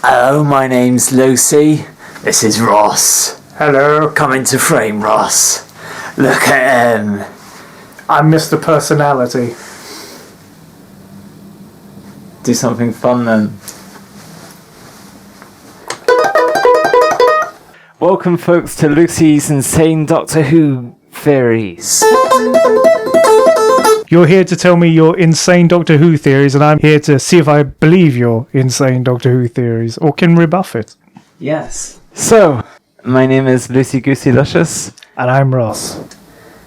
Hello, my name's Lucy. This is Ross. Hello. Come into frame, Ross. Look at him. I'm Mr. Personality. Do something fun then. Welcome, folks, to Lucy's Insane Doctor Who Theories. You're here to tell me your insane Doctor Who theories, and I'm here to see if I believe your insane Doctor Who theories, or can rebuff it. Yes. So, my name is Lucy Goosey Luscious. And I'm Ross.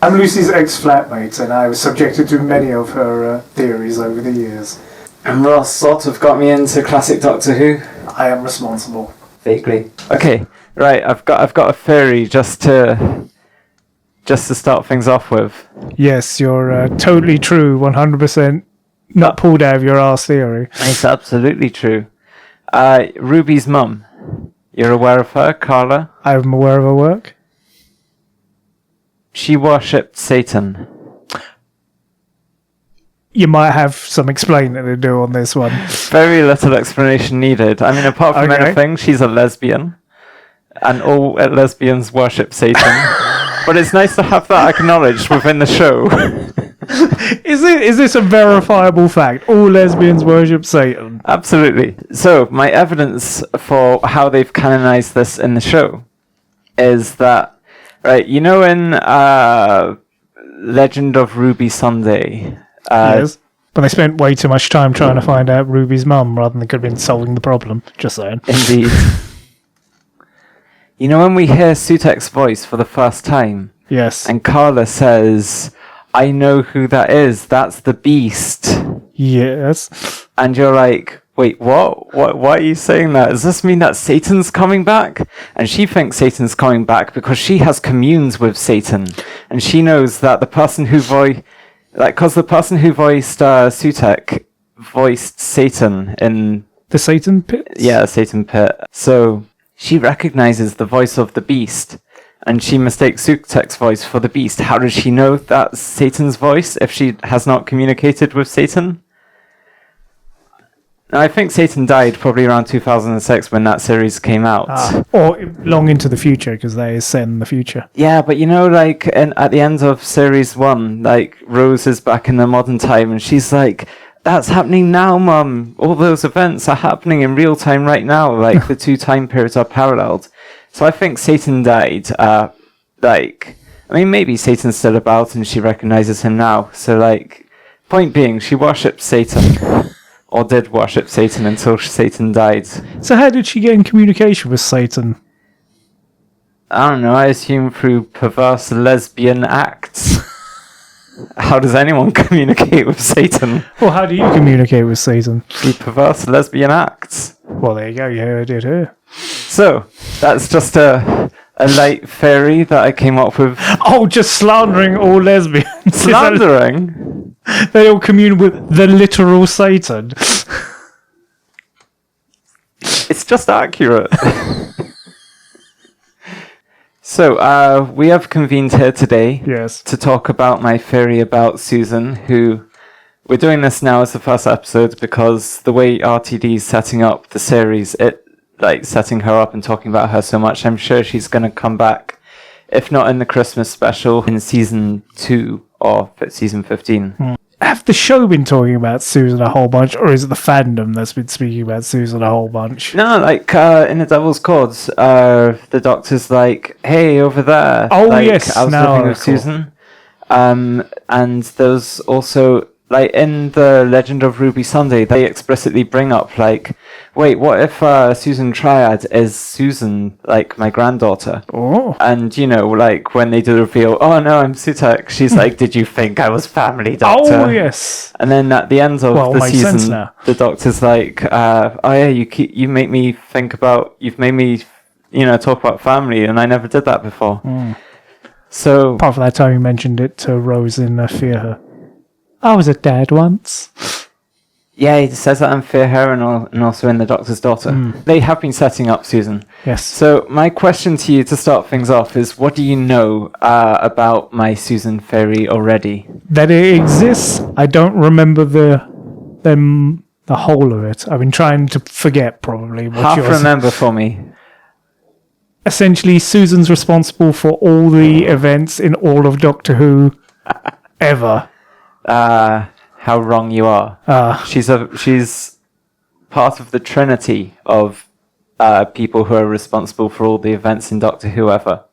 I'm Lucy's ex-flatmate, and I was subjected to many of her theories over the years. And Ross sort of got me into classic Doctor Who. I am responsible. Vaguely. Okay, right, I've got a theory just to start things off with. Yes, your totally true, 100% not pulled out of your arse theory. It's absolutely true. Ruby's mum. You're aware of her, Carla? I'm aware of her work. She worshipped Satan. You might have some explaining to do on this one. Very little explanation needed. I mean, apart from anything, she's a lesbian. And all lesbians worship Satan. But it's nice to have that acknowledged within the show. Is this a verifiable fact? All lesbians worship Satan. Absolutely. So, my evidence for how they've canonized this in the show is that, right, you know in Legend of Ruby Sunday... yes, but they spent way too much time trying to find out Ruby's mum rather than they could have been solving the problem. Just saying. Indeed. You know when we hear Sutek's voice for the first time? Yes. And Carla says, I know who that is. That's the beast. Yes. And you're like, wait, what? Why are you saying that? Does this mean that Satan's coming back? And she thinks Satan's coming back because she has communes with Satan. And she knows that the person who voiced Sutek voiced Satan in... The Satan Pit? Yeah, Satan Pit. So she recognizes the voice of the beast, and she mistakes Sutek's voice for the beast. How does she know that's Satan's voice if she has not communicated with Satan? Now, I think Satan died probably around 2006 when that series came out. Or long into the future, because they is set in the future. Yeah, but you know, like, at the end of series 1, like, Rose is back in the modern time, and she's like, that's happening now, Mum. All those events are happening in real time right now. Like, the two time periods are paralleled. So I think Satan died. Maybe Satan's still about, and she recognizes him now. So, like, point being, she worshipped Satan. Or did worship Satan until Satan died. So how did she get in communication with Satan? I don't know, I assume through perverse lesbian acts. How does anyone communicate with Satan? Well, how do you communicate with Satan? Through perverse lesbian acts. Well, there you go, you heard it here. So, that's just a light theory that I came up with. Oh, just slandering all lesbians. Slandering? They all commune with the literal Satan. It's just accurate. So, we have convened here today to talk about my theory about Susan, who... We're doing this now as the first episode because the way RTD is setting up the series, setting her up and talking about her so much, I'm sure she's going to come back, if not in the Christmas special, in season 2 or season 15. Have the show been talking about Susan a whole bunch, or is it the fandom that's been speaking about Susan a whole bunch? No, in the Devil's Chords, the Doctor's like, hey, over there. Oh, like, yes. I was living with Susan. And there's also... Like, in the Legend of Ruby Sunday, they explicitly bring up, like, wait, what if Susan Triad is Susan, like, my granddaughter? Oh. And, you know, like, when they do the reveal, oh, no, I'm Sutek, she's like, did you think I was family, Doctor? Oh, yes. And then at the end of the season, the Doctor's like, oh, yeah, you make me think about, you've made me, talk about family, and I never did that before. So... Apart from that time you mentioned it to Rose in Fear Her. I was a dad once. Yeah, he says that in Fear Her and also in The Doctor's Daughter. They have been setting up Susan. Yes. So my question to you to start things off is, what do you know about my Susan theory already? That it exists. I don't remember them The whole of it. I've been trying to forget, probably. Half remember for me. Essentially, Susan's responsible for all the events in all of Doctor Who ever. How wrong you are. She's part of the trinity of people who are responsible for all the events in Doctor Who ever.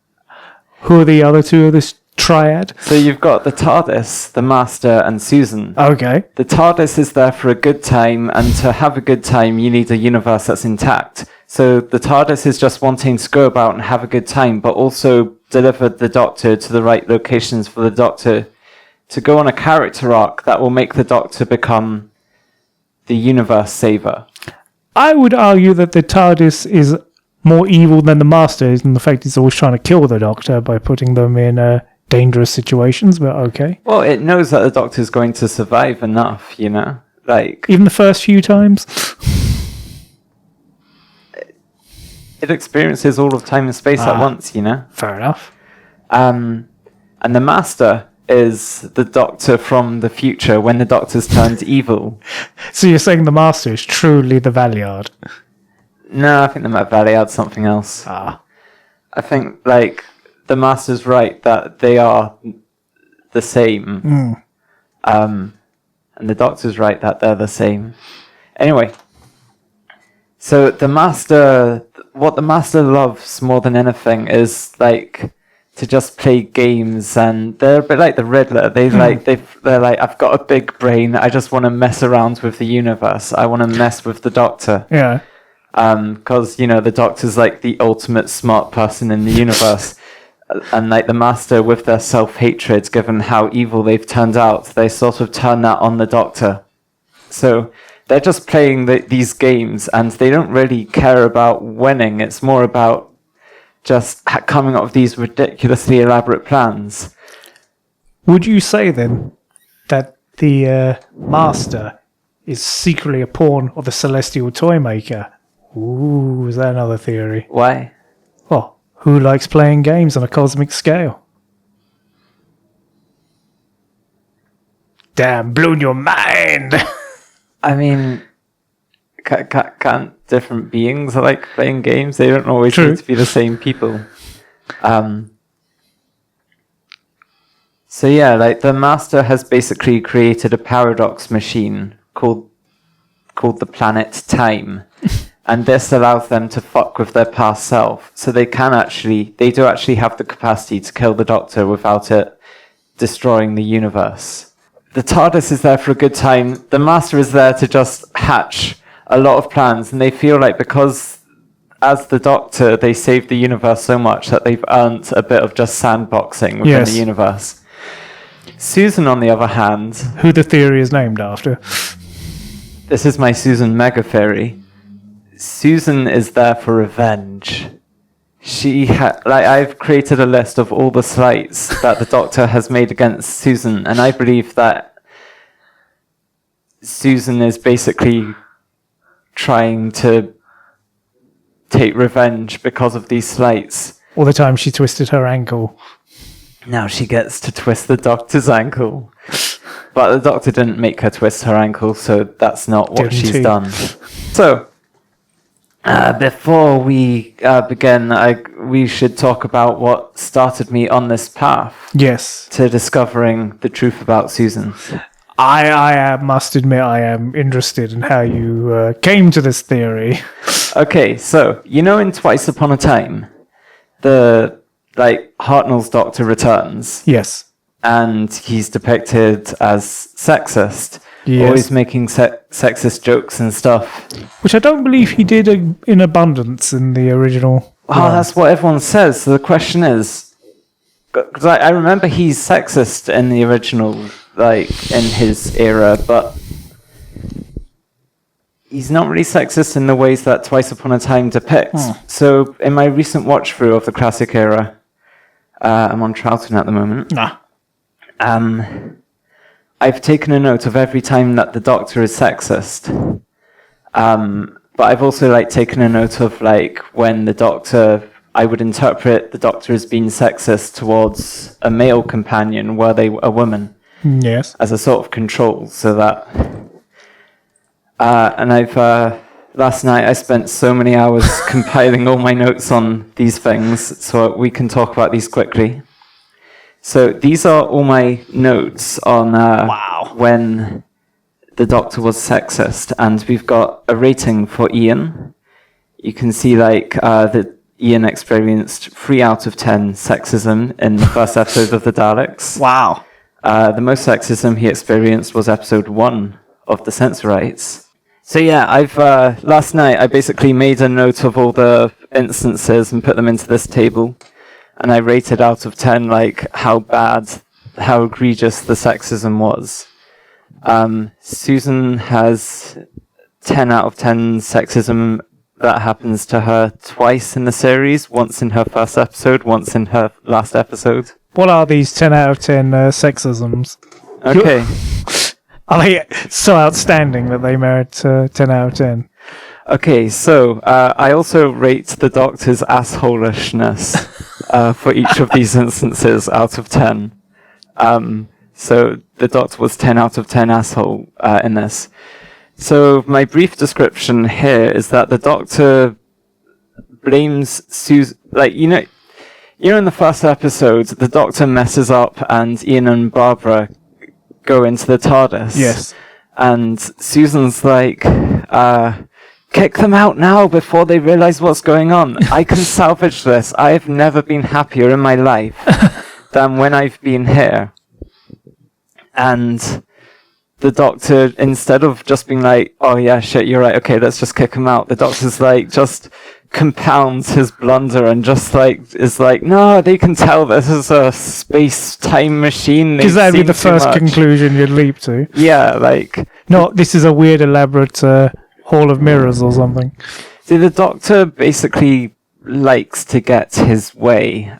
Who are the other two of this triad? So you've got the TARDIS, the Master, and Susan. Okay. The TARDIS is there for a good time, and to have a good time, you need a universe that's intact. So the TARDIS is just wanting to go about and have a good time, but also deliver the Doctor to the right locations for the Doctor to go on a character arc that will make the Doctor become the universe saver. I would argue that the TARDIS is more evil than the Master is, and the fact it's always trying to kill the Doctor by putting them in dangerous situations, but okay. Well, it knows that the Doctor's going to survive enough, you know? Like, even the first few times? It experiences all of time and space at once, you know? Fair enough. And the Master is the Doctor from the future when the Doctor's turned evil. So you're saying the Master is truly the Valiard? No, I think the Valiard's something else. I think, like, the Master's right that they are the same. And the Doctor's right that they're the same. Anyway, so the Master... What the Master loves more than anything is, like, to just play games, and they're a bit like the Riddler. They're like, I've got a big brain. I just want to mess around with the universe. I want to mess with the Doctor. Yeah. Because, you know, the Doctor's like the ultimate smart person in the universe. And like the Master, with their self-hatred, given how evil they've turned out, they sort of turn that on the Doctor. So they're just playing these games, and they don't really care about winning. It's more about just coming up with these ridiculously elaborate plans. Would you say, then, that the Master is secretly a pawn of the Celestial Toymaker? Ooh, is that another theory? Why? Well, who likes playing games on a cosmic scale? Damn, blown your mind! I mean, can't different beings like playing games? They don't always need to be the same people. So yeah, like the Master has basically created a paradox machine called the planet Time. And this allows them to fuck with their past self. So they do actually have the capacity to kill the Doctor without it destroying the universe. The TARDIS is there for a good time. The Master is there to just hatch a lot of plans. And they feel like because as the Doctor, they saved the universe so much that they've earned a bit of just sandboxing within the universe. Susan, on the other hand... Who the theory is named after. This is my Susan Megatheory. Susan is there for revenge. I've created a list of all the slights that the Doctor has made against Susan, and I believe that Susan is basically trying to take revenge because of these slights. All the time she twisted her ankle. Now she gets to twist the Doctor's ankle. But the Doctor didn't make her twist her ankle, so that's not what she's done. So... before we begin, we should talk about what started me on this path. Yes. To discovering the truth about Susan. I must admit I am interested in how you came to this theory. Okay, so, you know in Twice Upon a Time, Hartnell's Doctor returns. Yes. And he's depicted as sexist. Yes. Always making sexist jokes and stuff. Which I don't believe he did in abundance in the original. Oh, that's what everyone says. So the question is... Because I remember he's sexist in the original, in his era, but... He's not really sexist in the ways that Twice Upon a Time depicts. So in my recent watch-through of the classic era... I'm on Troughton at the moment. I've taken a note of every time that the Doctor is sexist. But I've also taken a note of when the Doctor, I would interpret the Doctor as being sexist towards a male companion were they a woman. Yes. As a sort of control, so that And last night I spent so many hours compiling all my notes on these things, so we can talk about these quickly. So these are all my notes on when the Doctor was sexist, and we've got a rating for Ian. You can see that Ian experienced 3 out of 10 sexism in the first episode of the Daleks. Wow. The most sexism he experienced was episode 1 of the Sensorites. So yeah, last night I basically made a note of all the instances and put them into this table. And I rated out of 10, how egregious the sexism was. Susan has 10 out of 10 sexism that happens to her twice in the series, once in her first episode, once in her last episode. What are these 10 out of 10 sexisms? Okay. Are they so outstanding that they merit 10 out of 10? Okay, so I also rate the Doctor's assholishness for each of these instances out of 10. So the Doctor was 10 out of 10 asshole in this. So my brief description here is that the Doctor blames Susan. In the first episode, the Doctor messes up and Ian and Barbara go into the TARDIS. Yes. And Susan's like, kick them out now before they realize what's going on. I can salvage this. I've never been happier in my life than when I've been here. And the Doctor, instead of just being like, oh yeah, shit, you're right, okay, let's just kick him out, the Doctor's just compounds his blunder and just is no, they can tell this is a space-time machine. Because that'd be the first conclusion you'd leap to. Yeah, no, this is a weird, elaborate Hall of Mirrors or something. See, the Doctor basically likes to get his way,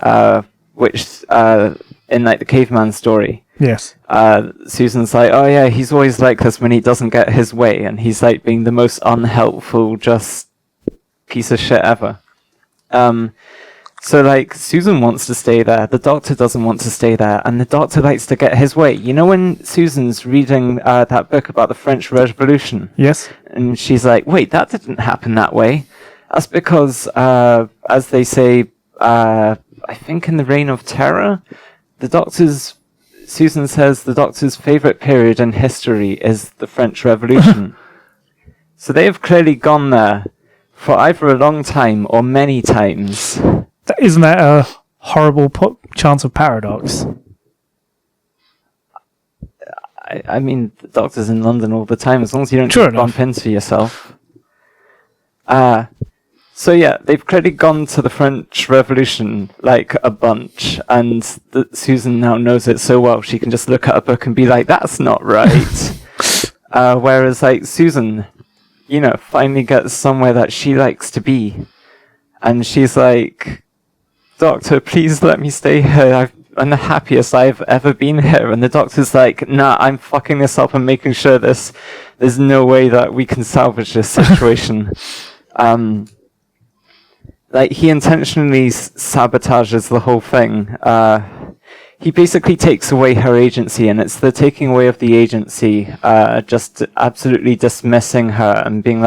which, in the caveman story. Yes. Susan's like, oh yeah, he's always like this when he doesn't get his way, and he's being the most unhelpful, just piece of shit ever. So Susan wants to stay there, the Doctor doesn't want to stay there, and the Doctor likes to get his way. You know when Susan's reading that book about the French Revolution? Yes. And she's like, wait, that didn't happen that way. That's because, as they say, I think in the Reign of Terror, Susan says the Doctor's favourite period in history is the French Revolution. So they have clearly gone there for either a long time or many times. Isn't that a horrible chance of paradox? I mean, the Doctor's in London all the time, as long as you don't bump into yourself. So yeah, they've clearly gone to the French Revolution a bunch, and Susan now knows it so well she can just look at a book and be like, that's not right. Whereas Susan, finally gets somewhere that she likes to be, and she's like, Doctor, please let me stay here. I'm the happiest I've ever been here. And the Doctor's like, nah, I'm fucking this up and making sure there's no way that we can salvage this situation. He intentionally sabotages the whole thing. He basically takes away her agency, and it's the taking away of the agency, just absolutely dismissing her and being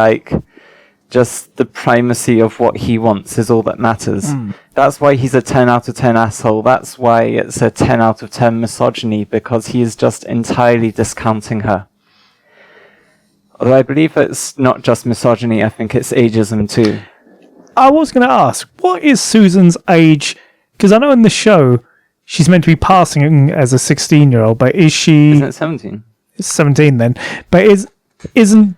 just the primacy of what he wants is all that matters. That's why he's a 10 out of 10 asshole. That's why it's a 10 out of 10 misogyny, because he is just entirely discounting her. Although I believe it's not just misogyny, I think it's ageism too. I was going to ask, what is Susan's age? Because I know in the show she's meant to be passing as a 16-year-old, but is she... Isn't it 17? It's 17 then. But isn't...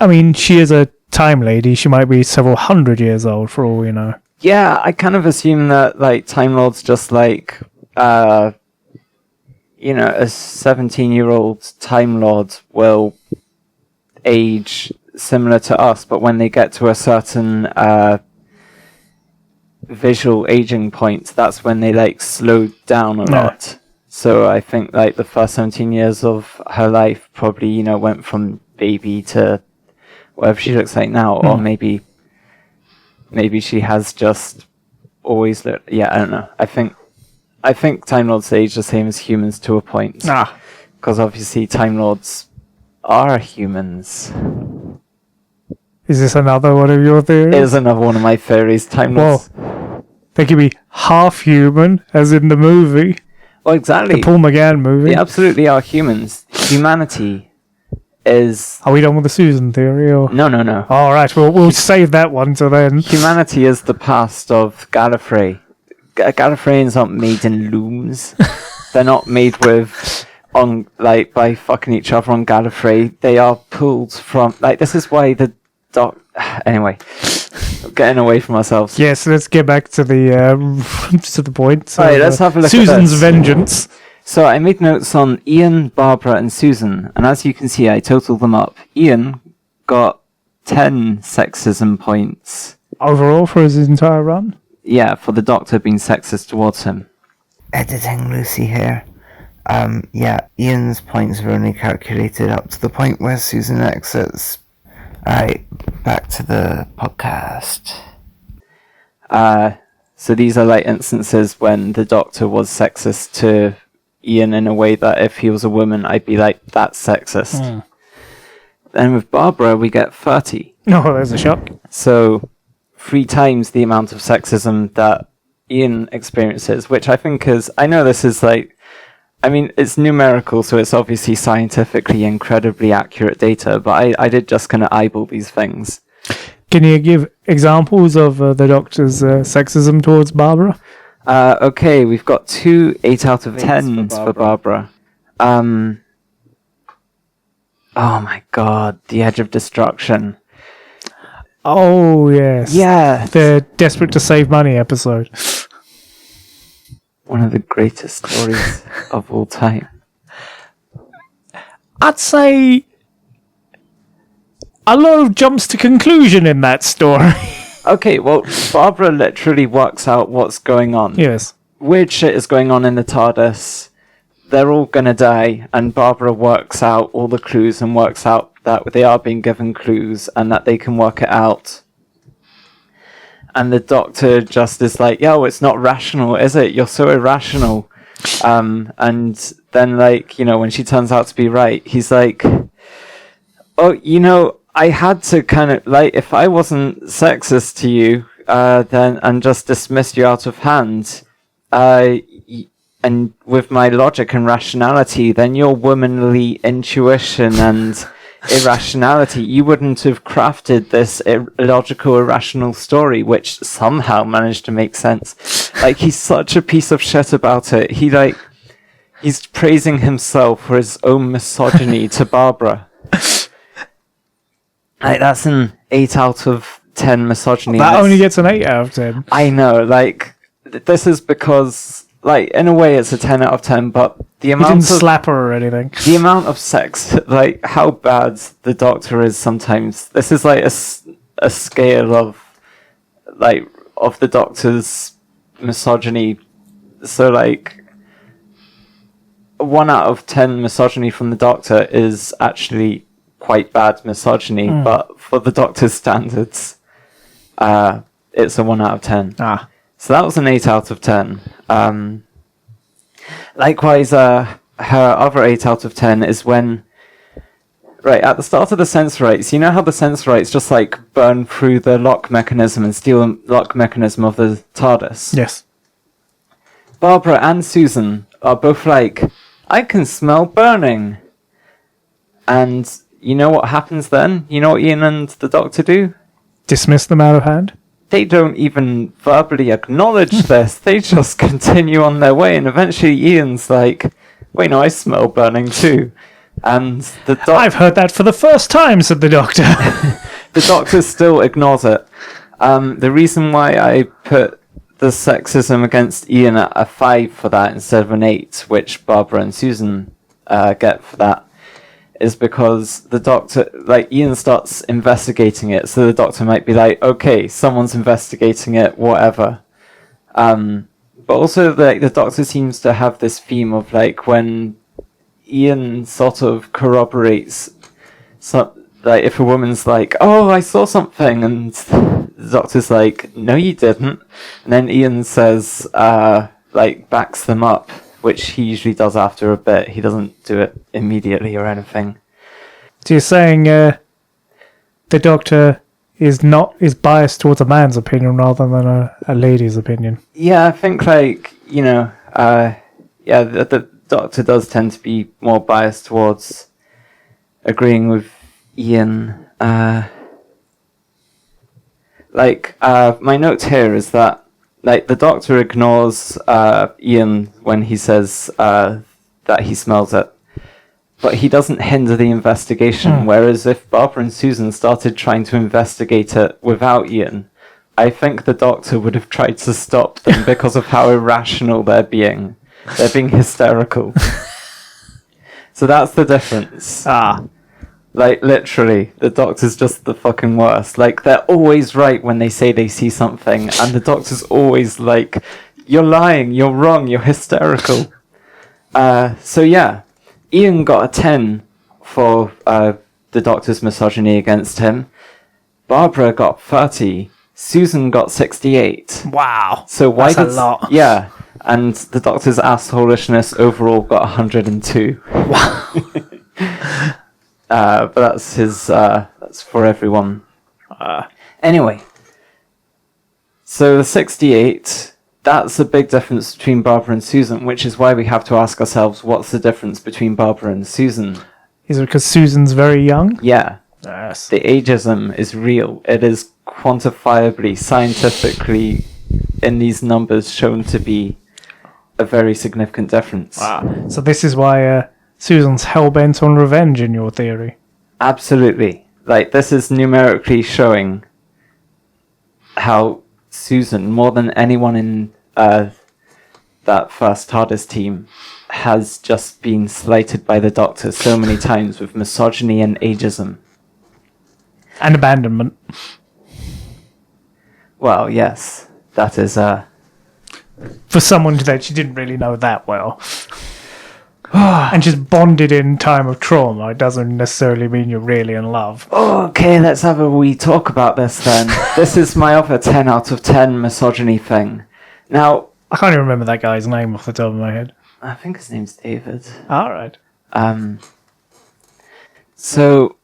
I mean, she is a time lady. She might be several hundred years old for all we know. Yeah, I kind of assume that, Time Lord's just a 17-year-old Time Lord will age similar to us, but when they get to a certain visual aging point, that's when they slow down a lot. So I think the first 17 years of her life probably went from baby to whatever she looks like now, or maybe she has just always looked. Yeah, I don't know. I think Time Lords age the same as humans to a point. Because obviously Time Lords are humans. Is this another one of your theories? It is another one of my theories. Timeless. Well, they could be half human, as in the movie. Well, exactly. The Paul McGann movie. They absolutely are humans. Humanity is... Are we done with the Susan theory? Or? No. All right, we'll save that one till then. Humanity is the past of Gallifrey. Gallifreyans aren't made in looms. They're not made with... by fucking each other on Gallifrey. They are pulled from... this is why the Anyway, getting away from ourselves. Yes, let's get back to the point. So, right, let's have a look Susan's at this. vengeance. So I made notes on Ian, Barbara, and Susan, and as you can see, I totaled them up. Ian got 10 sexism points. Overall for his entire run? Yeah, for the Doctor being sexist towards him. Editing Lucy here. Ian's points are only calculated up to the point where Susan exits. Alright, back to the podcast. So these are instances when the Doctor was sexist to Ian in a way that if he was a woman, I'd be like, that's sexist. Then with Barbara, we get 30. Oh, there's a shock. So 3 times the amount of sexism that Ian experiences, which I think is... I know this is it's numerical, so it's obviously scientifically incredibly accurate data, but I did just kind of eyeball these things. Can you give examples of the Doctor's sexism towards Barbara? Okay, we've got 2 8 out of 10s for Barbara. Oh my god, The Edge of Destruction. Oh, yes. Yeah. The Desperate to Save Money episode. One of the greatest stories of all time. I'd say a lot of jumps to conclusion in that story. Okay, well, Barbara literally works out what's going on. Yes. Weird shit is going on in the TARDIS. They're all gonna die, and Barbara works out all the clues and works out that they are being given clues and that they can work it out. And the Doctor just is like, yo, it's not rational, is it? You're so irrational. And then, when she turns out to be right, he's like, oh, I had to kind of, if I wasn't sexist to you, then, and just dismissed you out of hand, and with my logic and rationality, then your womanly intuition and irrationality, you wouldn't have crafted this illogical, irrational story, which somehow managed to make sense. He's such a piece of shit about it. He's praising himself for his own misogyny to Barbara. That's an 8 out of 10 misogyny. That only gets an 8 out of 10. I know, this is because, in a way it's a 10 out of 10, but the amount he didn't slap her or anything. The amount of sex, how bad the Doctor is sometimes. This is a scale of the Doctor's misogyny. So 1 out of 10 misogyny from the Doctor is actually quite bad misogyny, but for the Doctor's standards, it's a 1 out of 10. So that was an 8 out of 10. Likewise, her other 8 out of 10 is when, at the start of the Sensorites, you know how the Sensorites just burn through the lock mechanism and steal the lock mechanism of the TARDIS? Yes. Barbara and Susan are both I can smell burning. And you know what happens then? You know what Ian and the Doctor do? Dismiss them out of hand? They don't even verbally acknowledge this. They just continue on their way, and eventually Ian's wait, no, I smell burning too. And the Doctor... I've heard that for the first time, said the Doctor. The Doctor still ignores it. The reason why I put the sexism against Ian at a 5 for that instead of an 8, which Barbara and Susan get for that, is because the Doctor, Ian starts investigating it, so the Doctor might be okay, someone's investigating it, whatever. But also, the Doctor seems to have this theme of, when Ian sort of corroborates, if a woman's oh, I saw something, and the Doctor's no, you didn't. And then Ian says, backs them up, which he usually does after a bit. He doesn't do it immediately or anything. So you're saying the Doctor is biased towards a man's opinion rather than a lady's opinion? Yeah, I think the Doctor does tend to be more biased towards agreeing with Ian. My note here is that the Doctor ignores Ian when he says that he smells it, but he doesn't hinder the investigation. Whereas if Barbara and Susan started trying to investigate it without Ian, I think the Doctor would have tried to stop them because of how irrational they're being. They're being hysterical. So that's the difference. Literally, the Doctor's just the fucking worst. They're always right when they say they see something, and the Doctor's always like, you're lying, you're wrong, you're hysterical. So yeah, Ian got a 10 for the Doctor's misogyny against him. Barbara got 30. Susan got 68. Wow. So why that's a lot. Yeah, and the Doctor's assholishness overall got 102. Wow. But that's that's for everyone. Anyway, so the 68, that's a big difference between Barbara and Susan, which is why we have to ask ourselves, what's the difference between Barbara and Susan? Is it because Susan's very young? Yeah. Yes. The ageism is real. It is quantifiably, scientifically, in these numbers shown to be a very significant difference. Wow. So this is why Susan's hell-bent on revenge, in your theory? Absolutely. This is numerically showing how Susan, more than anyone in that first TARDIS team, has just been slighted by the Doctor so many times with misogyny and ageism. And abandonment. Well, yes. That is... For someone that she didn't really know that well. And just bonded in time of trauma, it doesn't necessarily mean you're really in love. Okay, let's have a wee talk about this then. This is my other 10 out of 10 misogyny thing. Now... I can't even remember that guy's name off the top of my head. I think his name's David. Alright. So...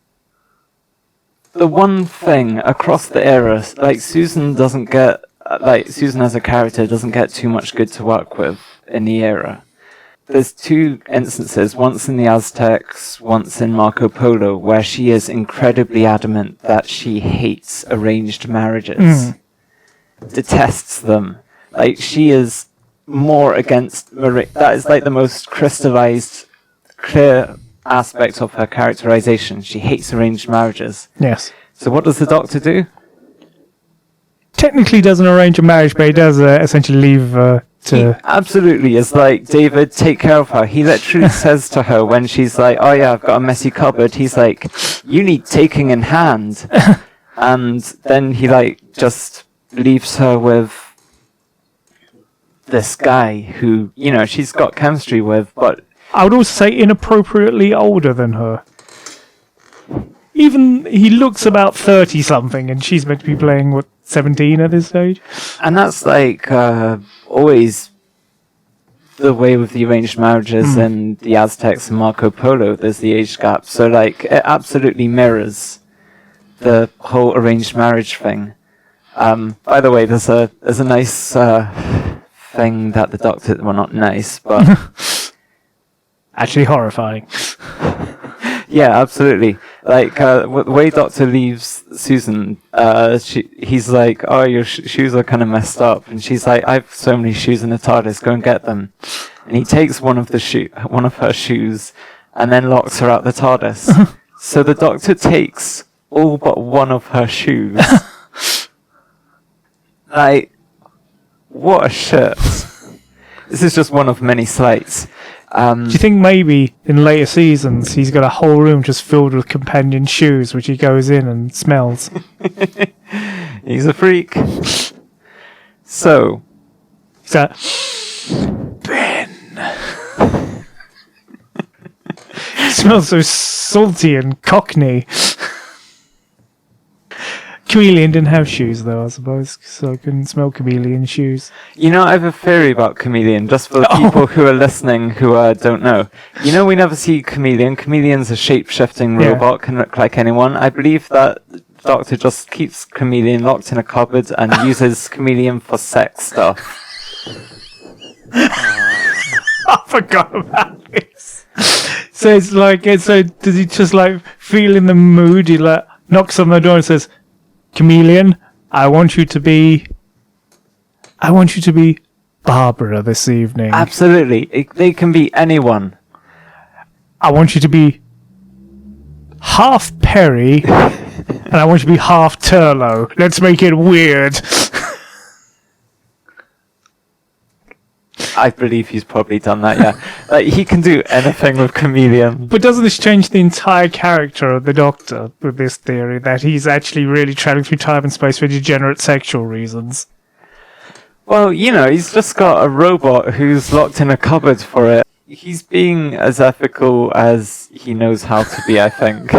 The one thing across the era, Susan doesn't get... Susan as a character doesn't get too much good to work with in the era. There's two instances, once in the Aztecs, once in Marco Polo, where she is incredibly adamant that she hates arranged marriages. Detests them. She is more against... That is the most crystallized, clear aspect of her characterization. She hates arranged marriages. Yes. So what does the Doctor do? Technically doesn't arrange a marriage, but he does essentially leave to... He absolutely is David, take care of her. He literally says to her when she's like, oh yeah, I've got a messy cupboard, he's like, you need taking in hand. And then he just leaves her with this guy who, she's got chemistry with, but... I would also say inappropriately older than her. Even he looks about 30-something, and she's meant to be playing, 17 at this stage? And that's always the way with the arranged marriages and the Aztecs and Marco Polo. There's the age gap. So it absolutely mirrors the whole arranged marriage thing. By the way, there's a nice thing that the Doctor... Well, not nice, but... Actually horrifying. Yeah, absolutely. The way Doctor leaves Susan, he's like, oh, your shoes are kind of messed up. And she's like, I have so many shoes in the TARDIS, go and get them. And he takes one of her shoes and then locks her out the TARDIS. So the Doctor takes all but one of her shoes. What a shit. This is just one of many slights. Do you think maybe in later seasons he's got a whole room just filled with companion shoes which he goes in and smells? He's a freak. So... Ben! It smells so salty and cockney. Chameleon didn't have shoes, though, I suppose, so I couldn't smell chameleon shoes. You know, I have a theory about Chameleon, just for the people who are listening who don't know. You know, we never see Chameleon. Chameleon's a shape-shifting robot, can look like anyone. I believe that the Doctor just keeps Chameleon locked in a cupboard and uses Chameleon for sex stuff. I forgot about this. So it's like, so does he just like feel in the mood? He like knocks on the door and says, "Chameleon, I want you to be Barbara this evening." Absolutely. They can be anyone. I want you to be half Perry, and I want you to be half Turlo. Let's make it weird. I believe he's probably done that, yeah. Like, he can do anything with Chameleon. But doesn't this change the entire character of the Doctor with this theory that he's actually really traveling through time and space for degenerate sexual reasons? Well, you know, he's just got a robot who's locked in a cupboard for it. He's being as ethical as he knows how to be, I think.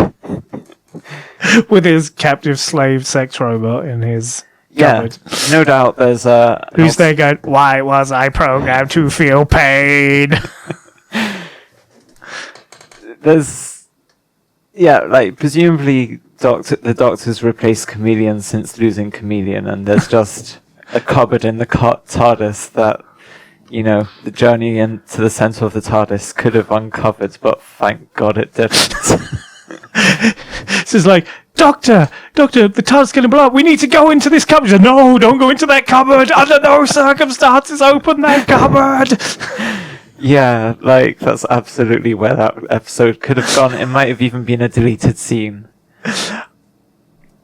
With his captive slave sex robot in his... Yeah, no doubt there's a... Who's there going, "Why was I programmed to feel pain?" There's... Yeah, like, presumably the Doctor's replaced Chameleon since losing Chameleon, and there's just a cupboard in the TARDIS that, you know, the journey into the centre of the TARDIS could have uncovered, but thank God it didn't. This is like, Doctor, the TARDIS going to blow up. We need to go into this cupboard. Said, "No, don't go into that cupboard. Under no circumstances, open that cupboard." Yeah, like, that's absolutely where that episode could have gone. It might have even been a deleted scene.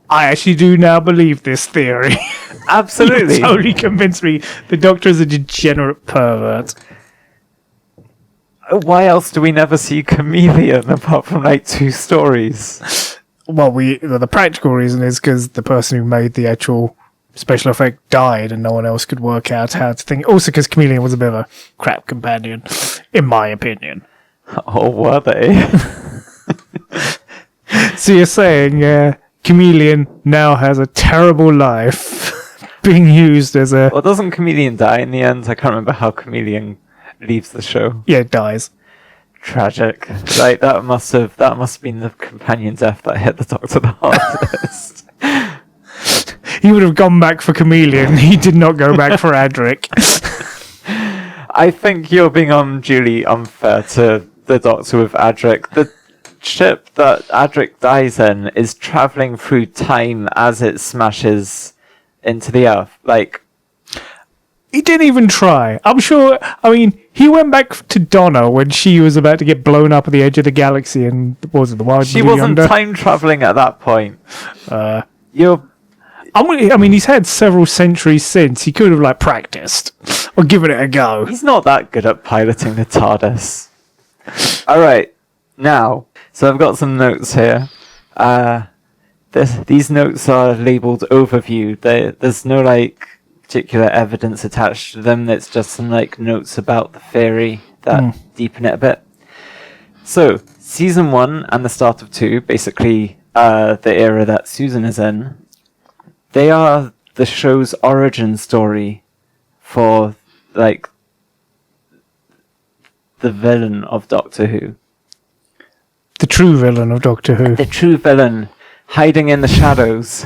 I actually do now believe this theory. Absolutely. You totally convinced me the Doctor is a degenerate pervert. Why else do we never see Chameleon apart from, like, 2 stories? Well, the practical reason is because the person who made the actual special effect died and no one else could work out how to think. Also because Chameleon was a bit of a crap companion, in my opinion. Oh, were they? So you're saying Chameleon now has a terrible life being used as a... Well, doesn't Chameleon die in the end? I can't remember how Chameleon leaves the show. Yeah, it dies. Tragic. Like, that must have been the companion death that hit the Doctor the hardest. He would have gone back for Chameleon. He did not go back for Adric. I think you're being unduly unfair to the Doctor with Adric. The ship that Adric dies in is travelling through time as it smashes into the Earth. Like, he didn't even try. I'm sure. I mean, he went back to Donna when she was about to get blown up at the edge of the galaxy, and what was it, the Wild? She wasn't time traveling at that point. I mean, he's had several centuries since. He could have like practiced or given it a go. He's not that good at piloting the TARDIS. All right, now. So I've got some notes here. These notes are labelled overview. There's no like particular evidence attached to them. It's just some like notes about the theory that deepen it a bit. So season 1 and the start of 2, basically the era that Susan is in, they are the show's origin story for like the villain of Doctor Who. The true villain of Doctor Who. The true villain hiding in the shadows.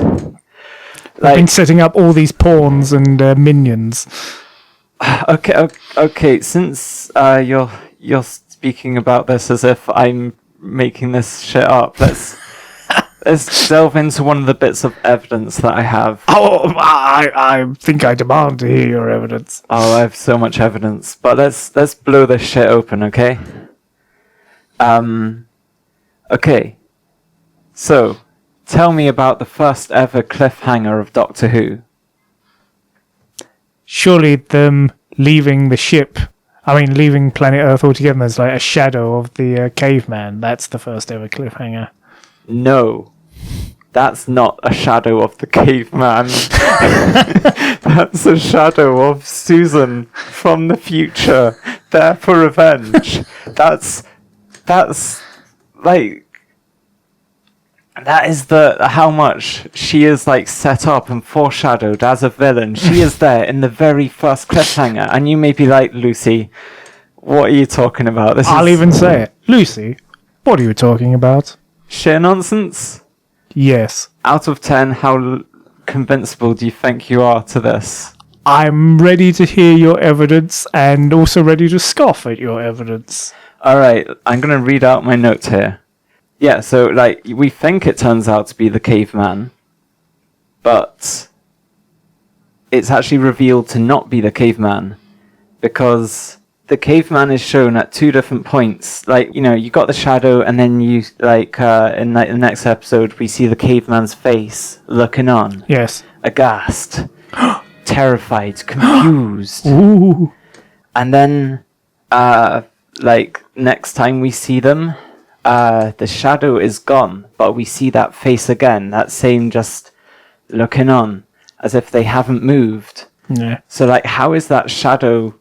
I've been setting up all these pawns and minions. Okay. Since you're speaking about this as if I'm making this shit up, let's delve into one of the bits of evidence that I have. Oh, I think I demand to hear your evidence. Oh, I have so much evidence, but let's blow this shit open, okay? Okay. So, tell me about the first ever cliffhanger of Doctor Who. Surely them leaving the ship, leaving planet Earth altogether, there's like a shadow of the caveman. That's the first ever cliffhanger. No. That's not a shadow of the caveman. That's a shadow of Susan from the future, there for revenge. That's like... That is how much she is like set up and foreshadowed as a villain. She is there in the very first cliffhanger, and you may be like, Lucy, what are you talking about? I'll even say it. Lucy, what are you talking about? Sheer nonsense? Yes. Out of 10, how convincible do you think you are to this? I'm ready to hear your evidence and also ready to scoff at your evidence. Alright, I'm going to read out my notes here. Yeah, so, like, we think it turns out to be the caveman, but it's actually revealed to not be the caveman, because the caveman is shown at 2 different points. Like, you know, you got the shadow, and then you, like, in the next episode, we see the caveman's face looking on. Yes. Aghast, terrified, confused. Ooh. And then, like, next time we see them, the shadow is gone, but we see that face again, that same just looking on, as if they haven't moved. Yeah. So, like, how is that shadow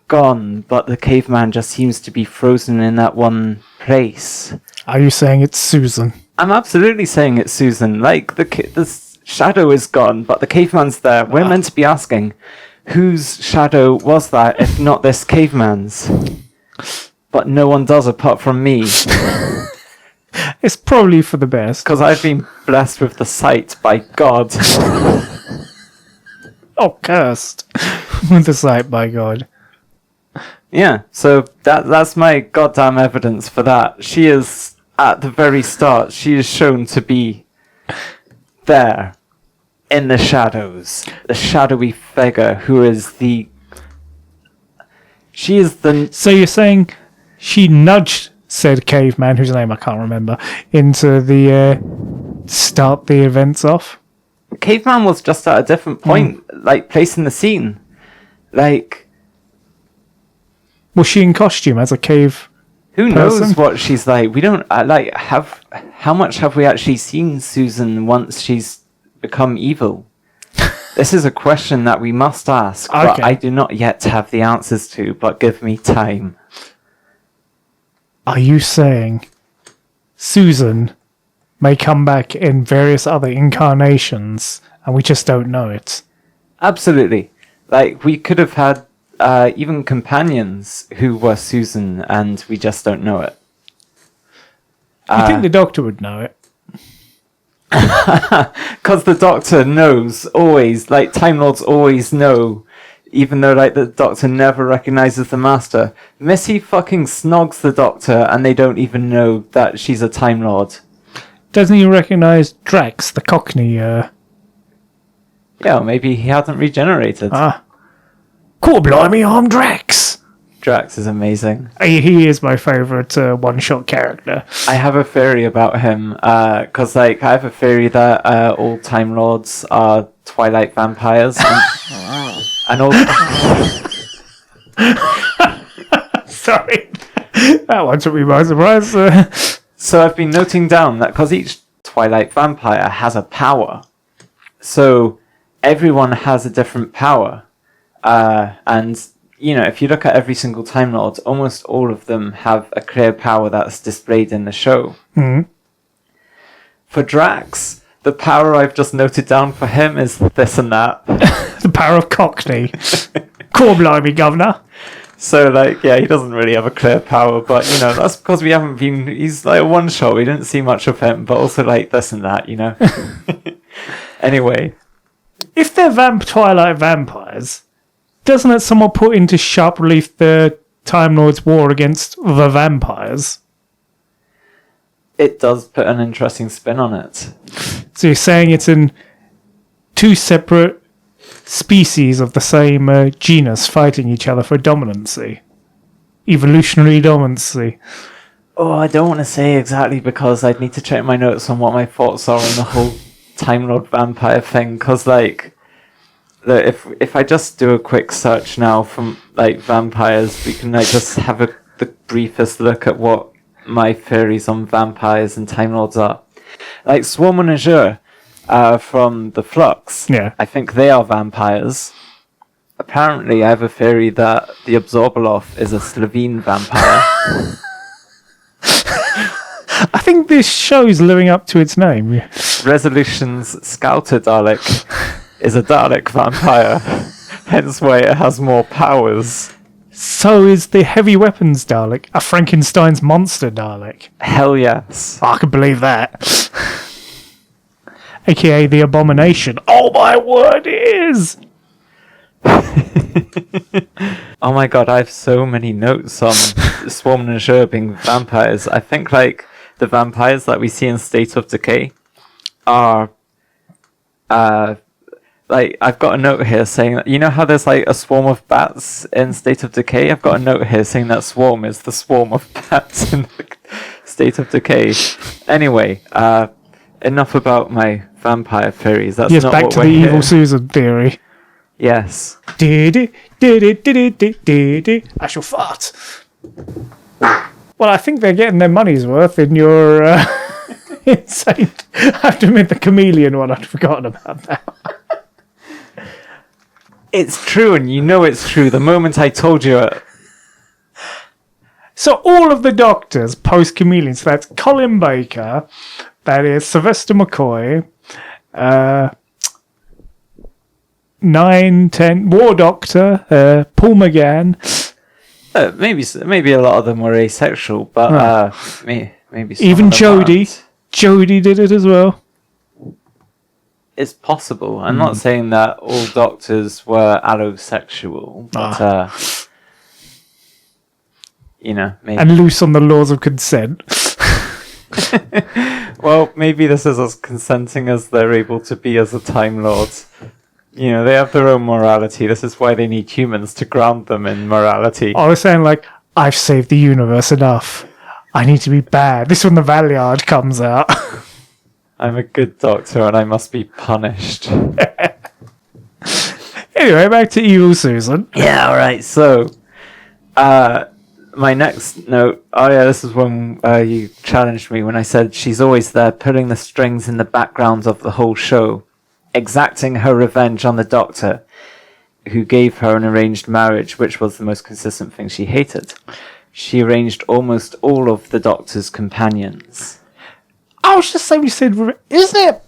gone, but the caveman just seems to be frozen in that one place? Are you saying it's Susan? I'm absolutely saying it's Susan. Like, the shadow is gone, but the caveman's there. We're meant to be asking, whose shadow was that, if not this caveman's? But no one does apart from me. It's probably for the best. Because I've been blessed with the sight by God. Oh, cursed. With the sight by God. Yeah, so that's my goddamn evidence for that. She is, at the very start, she is shown to be there, in the shadows. The shadowy figure who is the... She is the... So you're saying she nudged said caveman, whose name I can't remember, into the... start the events off? Caveman was just at a different point, like, place in the scene. Like... Was she in costume as a cave Who person? knows what she's like? We don't how much have we actually seen Susan once she's become evil? This is a question that we must ask, but I do not yet have the answers to, but give me time. Are you saying Susan may come back in various other incarnations and we just don't know it? Absolutely. Like, we could have had even companions who were Susan, and we just don't know it. You think the Doctor would know it? Because the Doctor knows, always. Like, Time Lords always know, even though, like, the Doctor never recognizes the Master. Missy fucking snogs the Doctor, and they don't even know that she's a Time Lord. Doesn't he recognize Drax, the Cockney? Yeah, well, maybe he hasn't regenerated. Cool, blimey, I'm Drax. Drax is amazing. He is my favourite one-shot character. I have a theory about him, because, like, I have a theory that all Time Lords are Twilight vampires. And all... Sorry. That one took me by surprise. So I've been noting down that because each Twilight vampire has a power, so everyone has a different power. And, you know, if you look at every single Time Lord, almost all of them have a clear power that's displayed in the show. Mm-hmm. For Drax, the power I've just noted down for him is this and that. The power of Cockney. Cool, blimey, governor. So, like, yeah, he doesn't really have a clear power, but, you know, that's because we haven't been... He's, like, a one-shot, we didn't see much of him, but also, like, this and that, you know? Anyway. If they're Twilight vampires... Doesn't it somewhat put into sharp relief the Time Lord's war against the vampires? It does put an interesting spin on it. So you're saying it's in two separate species of the same genus fighting each other for dominancy. Evolutionary dominancy. Oh, I don't want to say exactly because I'd need to check my notes on what my thoughts are on the whole Time Lord vampire thing, because, like... If I just do a quick search now from, like, vampires, we can, like, just have the briefest look at what my theories on vampires and Time Lords are. Like, Swarm and Azure from the Flux. Yeah. I think they are vampires. Apparently, I have a theory that the Absorbaloff is a Slovene vampire. I think this show's living up to its name. Resolution's Scouter Dalek is a Dalek vampire, hence why it has more powers. So is the heavy weapons Dalek a Frankenstein's monster Dalek? Hell yes. I can believe that. AKA the Abomination. Oh my word, it is! Oh my god, I have so many notes on Swarm and Azure being vampires. I think, like, the vampires that we see in State of Decay are... like, I've got a note here saying that, you know how there's, like, a swarm of bats in State of Decay? I've got a note here saying that Swarm is the swarm of bats in State of Decay. Anyway, enough about my vampire theories. That's not back what to we're the here. Evil Susan theory. Yes. I shall fart. Well, I think they're getting their money's worth in your insane. I have to admit, the chameleon one, I'd forgotten about that. It's true, and you know it's true the moment I told you it. So all of the doctors post chameleon. So that's Colin Baker, that is Sylvester McCoy, 9, 10, War Doctor, Paul McGann. Maybe a lot of them were asexual, but maybe some even of them Jodie. aren't. Jodie did it as well. It's possible. I'm not saying that all doctors were allosexual, but maybe. And loose on the laws of consent. Well, maybe this is as consenting as they're able to be as a Time Lord. They have their own morality. This is why they need humans to ground them in morality. I was saying, like, I've saved the universe enough. I need to be bad. This is when the Valiard comes out. I'm a good doctor and I must be punished. Anyway, back to Evil Susan. Yeah, alright, so... my next note... Oh yeah, this is when you challenged me when I said she's always there, pulling the strings in the background of the whole show, exacting her revenge on the Doctor, who gave her an arranged marriage, which was the most consistent thing she hated. She arranged almost all of the Doctor's companions. I was just saying, you said, isn't it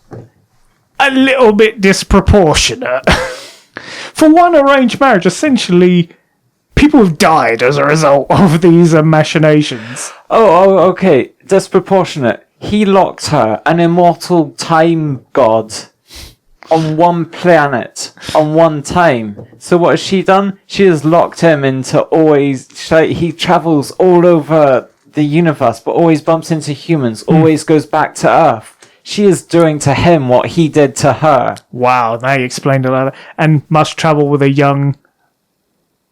a little bit disproportionate? For one arranged marriage, essentially, people have died as a result of these machinations. Oh, okay. Disproportionate. He locked her, an immortal time god, on one planet, on one time. So what has she done? She has locked him into always... he travels all over the universe, but always bumps into humans, always goes back to Earth. She is doing to him what he did to her. Wow, now you explained a lot. And must travel with a young,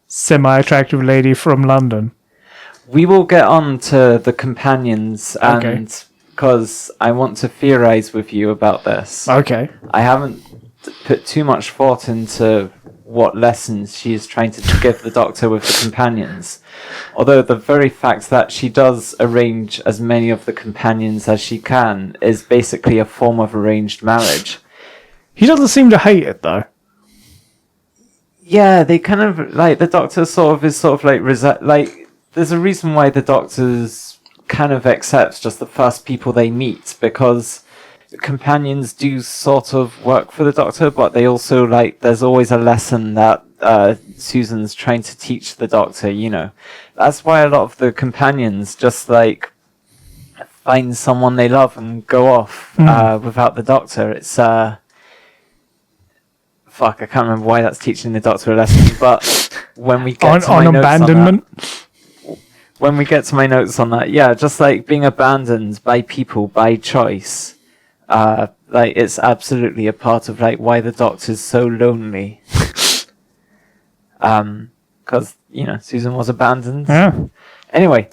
semi-attractive lady from London. We will get on to the companions, and because I want to theorize with you about this. Okay. I haven't put too much thought into what lessons she is trying to give the Doctor with the companions. Although the very fact that she does arrange as many of the companions as she can is basically a form of arranged marriage. He doesn't seem to hate it, though. Yeah, they kind of, like, the Doctor is like, there's a reason why the Doctor's kind of accepts just the first people they meet, because companions do sort of work for the Doctor, but they also, like, there's always a lesson that Susan's trying to teach the Doctor, That's why a lot of the companions just, like, find someone they love and go off without the Doctor. It's, fuck, I can't remember why that's teaching the Doctor a lesson, but when we get to my abandonment. When we get to my notes on that, yeah, just like being abandoned by people by choice, like it's absolutely a part of like why the Doctor's so lonely. Because Susan was abandoned. Yeah. Anyway,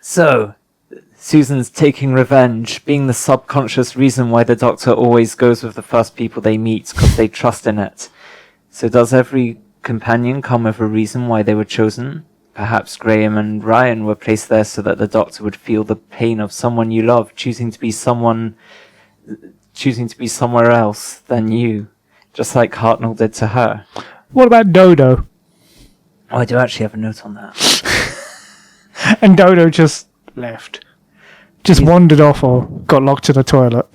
so Susan's taking revenge, being the subconscious reason why the Doctor always goes with the first people they meet because they trust in it. So does every companion come with a reason why they were chosen? Perhaps Graham and Ryan were placed there so that the Doctor would feel the pain of someone you love, choosing to be somewhere else than you, just like Hartnell did to her. What about Dodo? Oh, I do actually have a note on that. And Dodo just left. just wandered off or got locked in a toilet.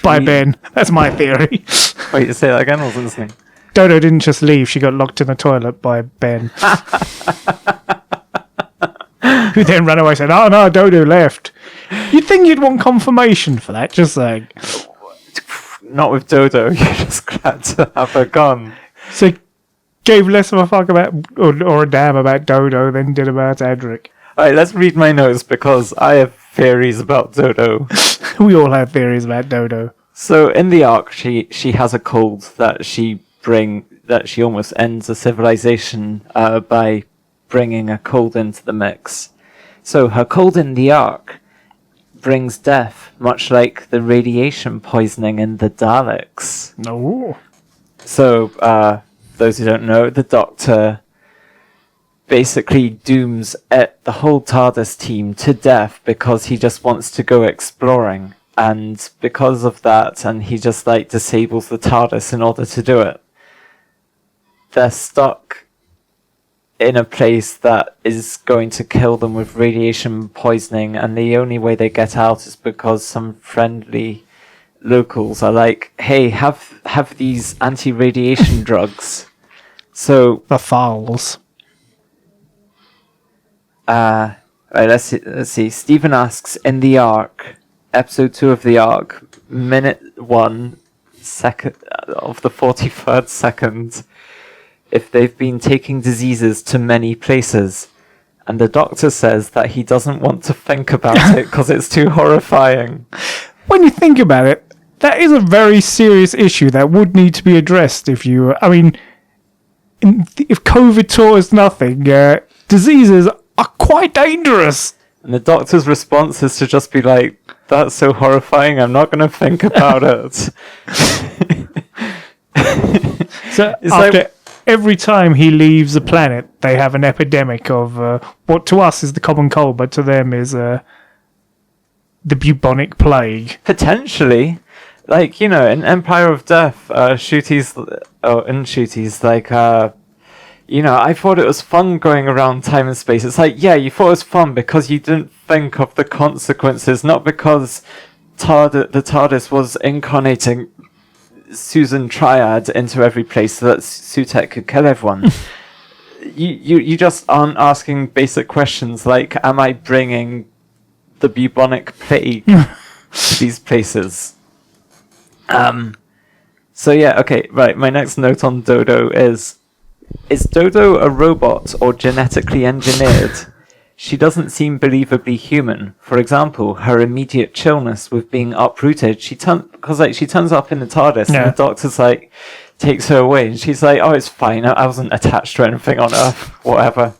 By Ben. That's my theory. Wait, say that again? I wasn't listening. Dodo didn't just leave. She got locked in a toilet by Ben. Who then ran away and said, "Oh no, Dodo left." You'd think you'd want confirmation for that, just saying. Not with Dodo. You're just glad to have her gone. So, gave less of a fuck about, or a damn about Dodo than did about Edric. Alright, let's read my notes because I have theories about Dodo. We all have theories about Dodo. So, in the arc, she has a cold that she almost ends a civilization by bringing a cold into the mix. So her cold in the arc brings death, much like the radiation poisoning in the Daleks. No. So, those who don't know, the Doctor basically dooms the whole TARDIS team to death because he just wants to go exploring. And because of that, and he just disables the TARDIS in order to do it, they're stuck in a place that is going to kill them with radiation poisoning, and the only way they get out is because some friendly locals are like, "Hey, have these anti-radiation drugs." So the fouls. Right, let's see. Stephen asks, in the arc, episode 2 of the arc, minute 1 second of the 43rd second, if they've been taking diseases to many places. And the Doctor says that he doesn't want to think about it because it's too horrifying. When you think about it, that is a very serious issue that would need to be addressed if you... I mean, if COVID taught us nothing, diseases are quite dangerous. And the Doctor's response is to just be like, "That's so horrifying, I'm not going to think about it." So after every time he leaves a planet, they have an epidemic of what to us is the common cold, but to them is the bubonic plague. Potentially. In Empire of Death, Shooty's, I thought it was fun going around time and space. It's like, yeah, you thought it was fun because you didn't think of the consequences, not because the TARDIS was incarnating Susan Triad into every place so that Sutek could kill everyone. you just aren't asking basic questions like, am I bringing the bubonic plague to these places? So yeah, okay, right, my next note on Dodo is Dodo a robot or genetically engineered? She doesn't seem believably human. For example, her immediate chillness with being uprooted. She turns up in the TARDIS, and the Doctor's takes her away, and she's like, "Oh, it's fine. I wasn't attached to anything on Earth. Whatever."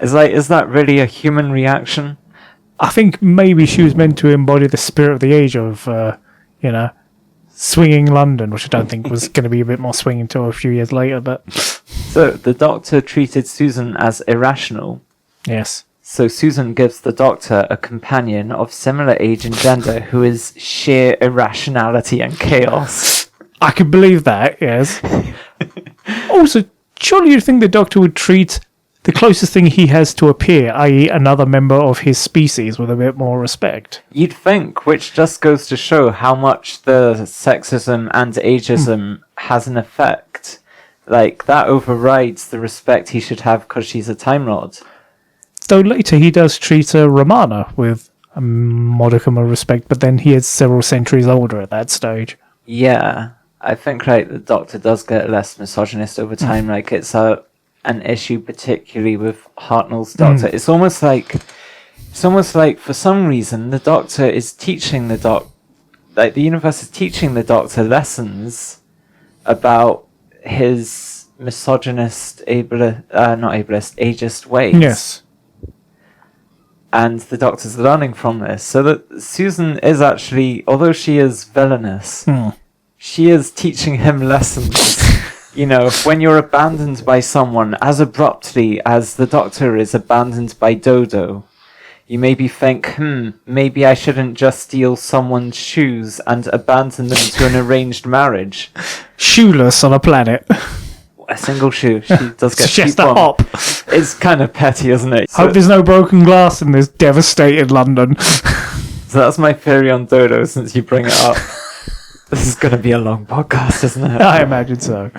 Is that really a human reaction? I think maybe she was meant to embody the spirit of the age of, swinging London, which I don't think was going to be a bit more swinging until a few years later. But so the Doctor treated Susan as irrational. Yes. So Susan gives the Doctor a companion of similar age and gender who is sheer irrationality and chaos. I could believe that, yes. Also, surely you'd think the Doctor would treat the closest thing he has to a peer, i.e. another member of his species, with a bit more respect. You'd think, which just goes to show how much the sexism and ageism has an effect. That overrides the respect he should have because she's a Time Lord. Though later he does treat Romana with a modicum of respect, but then he is several centuries older at that stage. Yeah, I think the Doctor does get less misogynist over time. It's an issue particularly with Hartnell's Doctor. It's almost like for some reason the Doctor is teaching the universe is teaching the Doctor lessons about his misogynist, ageist ways. Yes. And the Doctor's learning from this. So that Susan is actually, although she is villainous, she is teaching him lessons. When you're abandoned by someone as abruptly as the Doctor is abandoned by Dodo, you maybe think, maybe I shouldn't just steal someone's shoes and abandon them to an arranged marriage. Shoeless on a planet. A single shoe. She does get just a on. hop. It's kind of petty, isn't it? Hope there's no broken glass in this devastated London. So that's my theory on Dodo, since you bring it up. This is going to be a long podcast, isn't it? I imagine so.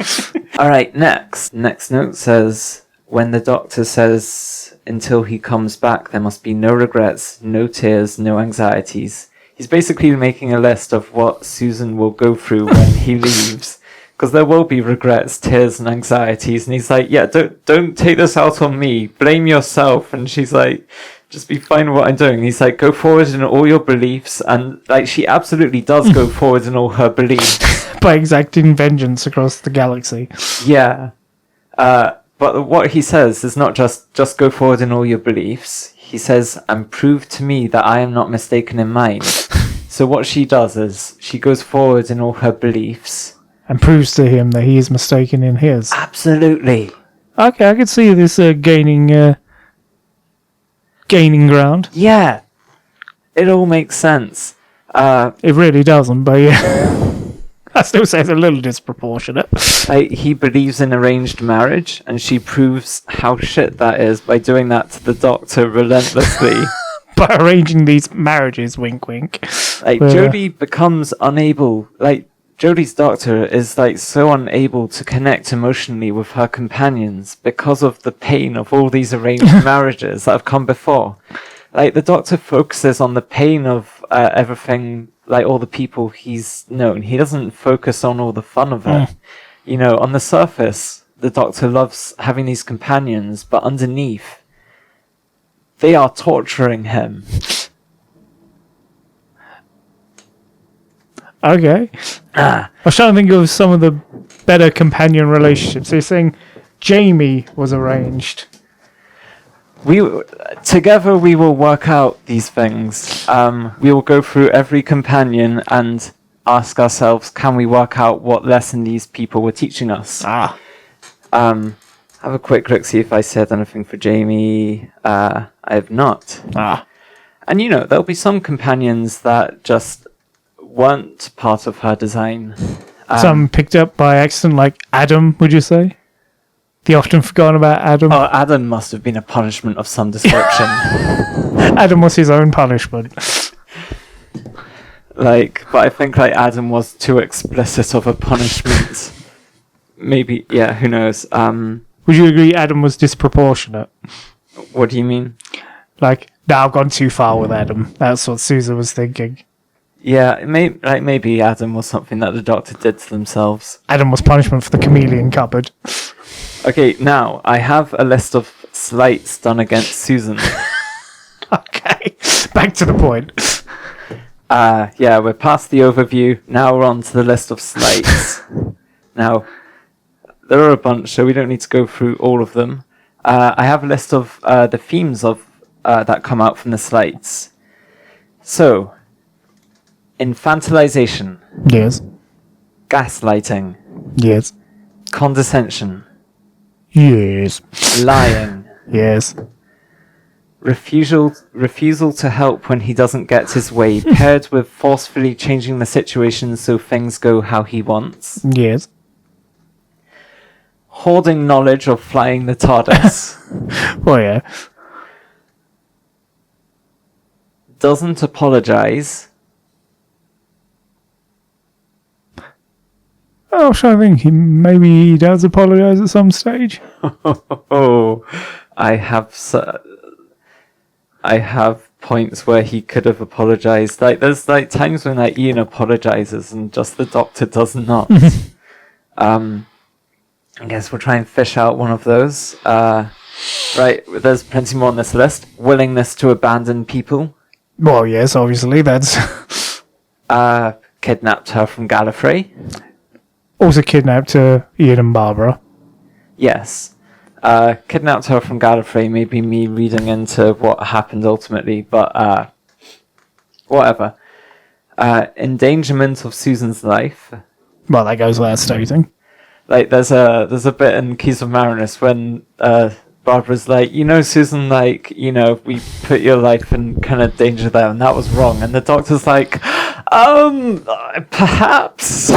All right, next. Next note says, when the doctor says, until he comes back, there must be no regrets, no tears, no anxieties. He's basically making a list of what Susan will go through when he leaves. Because there will be regrets, tears, and anxieties. And he's like, yeah, don't take this out on me. Blame yourself. And she's like, just be fine with what I'm doing. He's like, go forward in all your beliefs. And like, she absolutely does go forward in all her beliefs. By exacting vengeance across the galaxy. Yeah. But what he says is not just go forward in all your beliefs. He says, and prove to me that I am not mistaken in mine. So what she does is, she goes forward in all her beliefs. And proves to him that he is mistaken in his. Absolutely. Okay, I could see this gaining ground. Yeah. It all makes sense. It really doesn't, but yeah. I still say it's a little disproportionate. He believes in arranged marriage, and she proves how shit that is by doing that to the doctor relentlessly. By arranging these marriages, wink wink. Jodie becomes unable, Jodie's doctor is so unable to connect emotionally with her companions because of the pain of all these arranged marriages that have come before. The doctor focuses on the pain of everything, all the people he's known. He doesn't focus on all the fun of it. On the surface, the doctor loves having these companions, but underneath, they are torturing him. Okay. I was trying to think of some of the better companion relationships. So you're saying Jamie was arranged. Together we will work out these things. We will go through every companion and ask ourselves, can we work out what lesson these people were teaching us? Have a quick look, see if I said anything for Jamie. I have not. And there'll be some companions that just weren't part of her design. Some picked up by accident, like Adam, would you say? The often forgotten about Adam. Oh, Adam must have been a punishment of some description. Adam was his own punishment. But I think Adam was too explicit of a punishment. Maybe, yeah, who knows. Would you agree Adam was disproportionate? What do you mean? Now I've gone too far with Adam. That's what Susan was thinking. Yeah, maybe Adam was something that the doctor did to themselves. Adam was punishment for the chameleon cupboard. Okay, now I have a list of slights done against Susan. Okay, back to the point. Yeah, we're past the overview. Now we're on to the list of slights. Now, there are a bunch, so we don't need to go through all of them. I have a list of the themes of that come out from the slights. So, infantilization. Yes. Gaslighting. Yes. Condescension. Yes. Lying. Yes. Refusal to help when he doesn't get his way, paired with forcefully changing the situation so things go how he wants. Yes. Hoarding knowledge of flying the TARDIS. Oh, yeah. Doesn't apologize. I'm trying to think. Maybe he does apologise at some stage. Oh, I have points where he could have apologized. There's times when Ian apologizes and just the doctor does not. I guess we'll try and fish out one of those. Right, there's plenty more on this list. Willingness to abandon people. Well, yes, obviously that's. Kidnapped her from Gallifrey. Also kidnapped Ian and Barbara. Yes. Kidnapped her from Gallifrey, maybe me reading into what happened ultimately, but whatever. Endangerment of Susan's life. Well, that goes without stating. There's a bit in Keys of Marinus when Barbara's like, Susan, we put your life in kind of danger there, and that was wrong. And the doctor's like, perhaps.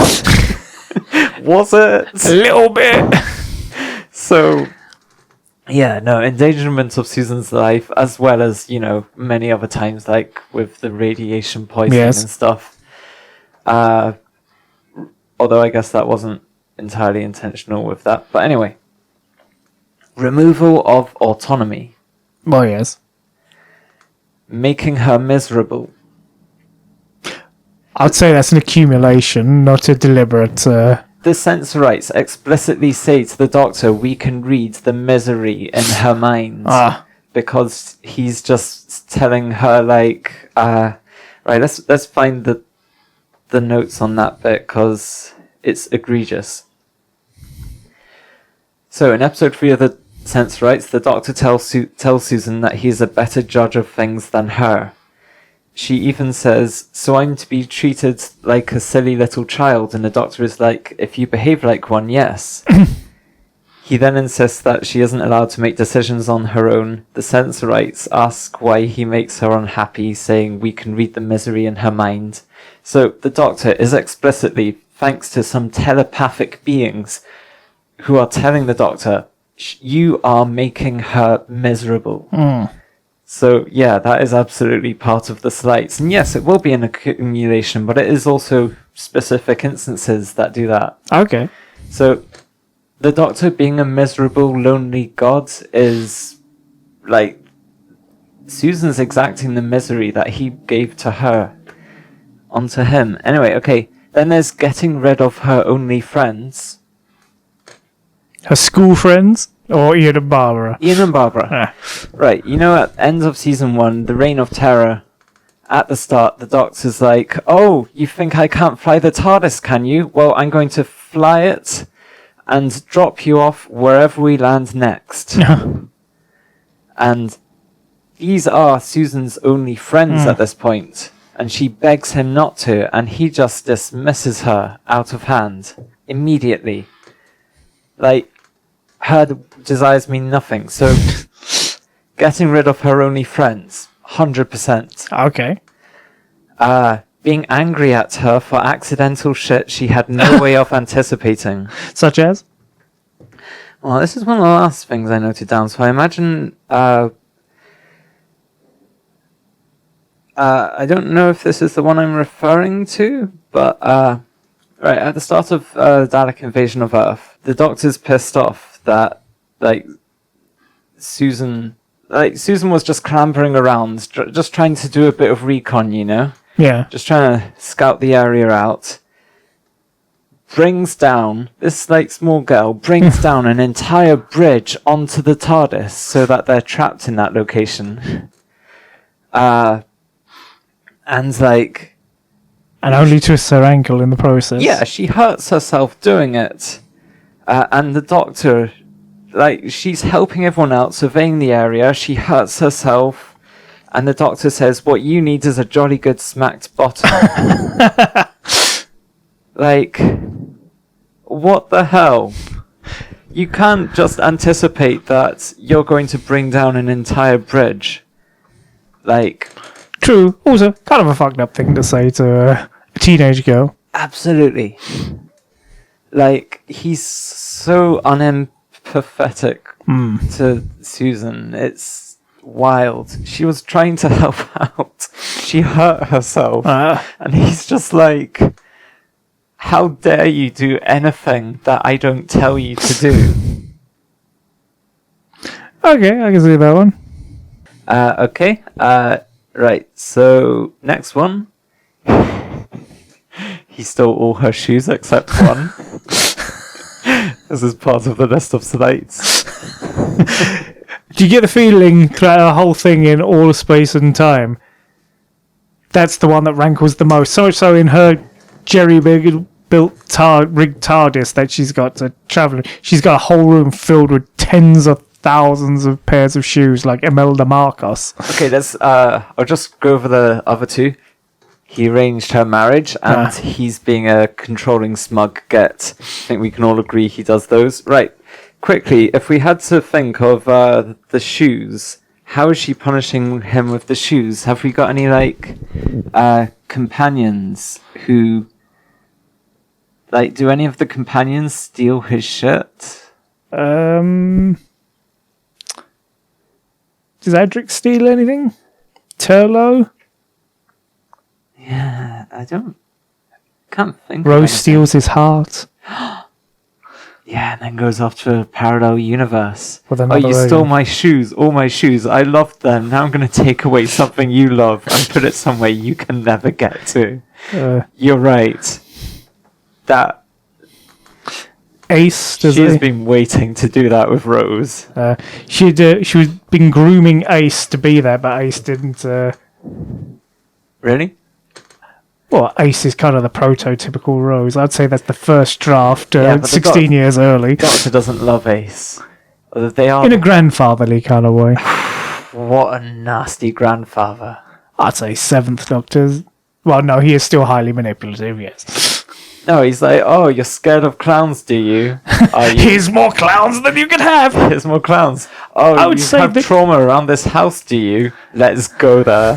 Was it? A little bit. So, Yeah, no, endangerment of Susan's life, as well as, many other times, like with the radiation poisoning and stuff. Although I guess that wasn't entirely intentional with that. But anyway. Removal of autonomy. Oh, yes. Making her miserable. I'd say that's an accumulation, not a deliberate... The Sensorites explicitly say to the Doctor, we can read the misery in her mind. Because he's just telling her, like... right, let's find the notes on that bit, because it's egregious. So, in episode 3 of the Sensorites, the Doctor tells Susan that he's a better judge of things than her. She even says, so I'm to be treated like a silly little child, and the Doctor is like, if you behave like one, yes. He then insists that she isn't allowed to make decisions on her own. The Sensorites ask why he makes her unhappy, saying we can read the misery in her mind. So the Doctor is explicitly, thanks to some telepathic beings, who are telling the Doctor, you are making her miserable. So, yeah, that is absolutely part of the slights. And yes, it will be an accumulation, but it is also specific instances that do that. Okay. So, the Doctor being a miserable, lonely god is, like, Susan's exacting the misery that he gave to her onto him. Anyway, okay. Then there's getting rid of her only friends. Her school friends? Or Ian and Barbara? Ian and Barbara. Right, at the end of season 1, the Reign of Terror, at the start, the Doctor's like, oh, you think I can't fly the TARDIS, can you? Well, I'm going to fly it and drop you off wherever we land next. And these are Susan's only friends at this point, and she begs him not to, and he just dismisses her out of hand immediately. Like, her desires mean nothing, so getting rid of her only friends, 100%. Okay. Being angry at her for accidental shit she had no way of anticipating. Such as? Well, this is one of the last things I noted down, so I imagine... I don't know if this is the one I'm referring to, but... right, at the start of the Dalek invasion of Earth, the Doctor's pissed off that, Susan was just clambering around, just trying to do a bit of recon, Yeah. Just trying to scout the area out. Brings down, this, small girl, brings down an entire bridge onto the TARDIS so that they're trapped in that location. And, And only twists her ankle in the process. Yeah, she hurts herself doing it. And the Doctor, she's helping everyone out, surveying the area. She hurts herself. And the Doctor says, what you need is a jolly good smacked bottom. What the hell? You can't just anticipate that you're going to bring down an entire bridge. True. Also, kind of a fucked up thing to say to a teenage girl. Absolutely. He's so unempathetic to Susan. It's wild. She was trying to help out. She hurt herself. And he's just like, how dare you do anything that I don't tell you to do? Okay, I can see that one. Okay. Right, so next one. He stole all her shoes except one. This is part of the list of slights. Do you get the feeling that the whole thing in all space and time, that's the one that rankles the most? So much so in her jerry-built rigged TARDIS that she's got to travel. She's got a whole room filled with tens of thousands of pairs of shoes like Imelda Marcos. Okay, I'll just go over the other two. He arranged her marriage, and he's being a controlling smug get. I think we can all agree he does those. Right, quickly, if we had to think of the shoes, how is she punishing him with the shoes? Have we got any, companions who... do any of the companions steal his shirt? Does Adric steal anything? Turlo? Yeah, can't think. Rose steals his heart. Yeah, and then goes off to a parallel universe. Oh, you stole my shoes, all my shoes. I loved them. Now I'm going to take away something you love and put it somewhere you can never get to. You're right. That Ace. She's been waiting to do that with Rose. She was been grooming Ace to be there, but Ace didn't. Really? Well, Ace is kind of the prototypical Rose. I'd say that's the first draft, 16 years early. Doctor doesn't love Ace. They are in a grandfatherly kind of way. What a nasty grandfather. I'd say 7th Doctor. Well, no, he is still highly manipulative, yes. No, he's like, oh, you're scared of clowns, do you? Here's more clowns than you can have. Here's more clowns. Oh, I would you have trauma around this house, do you? Let's go there.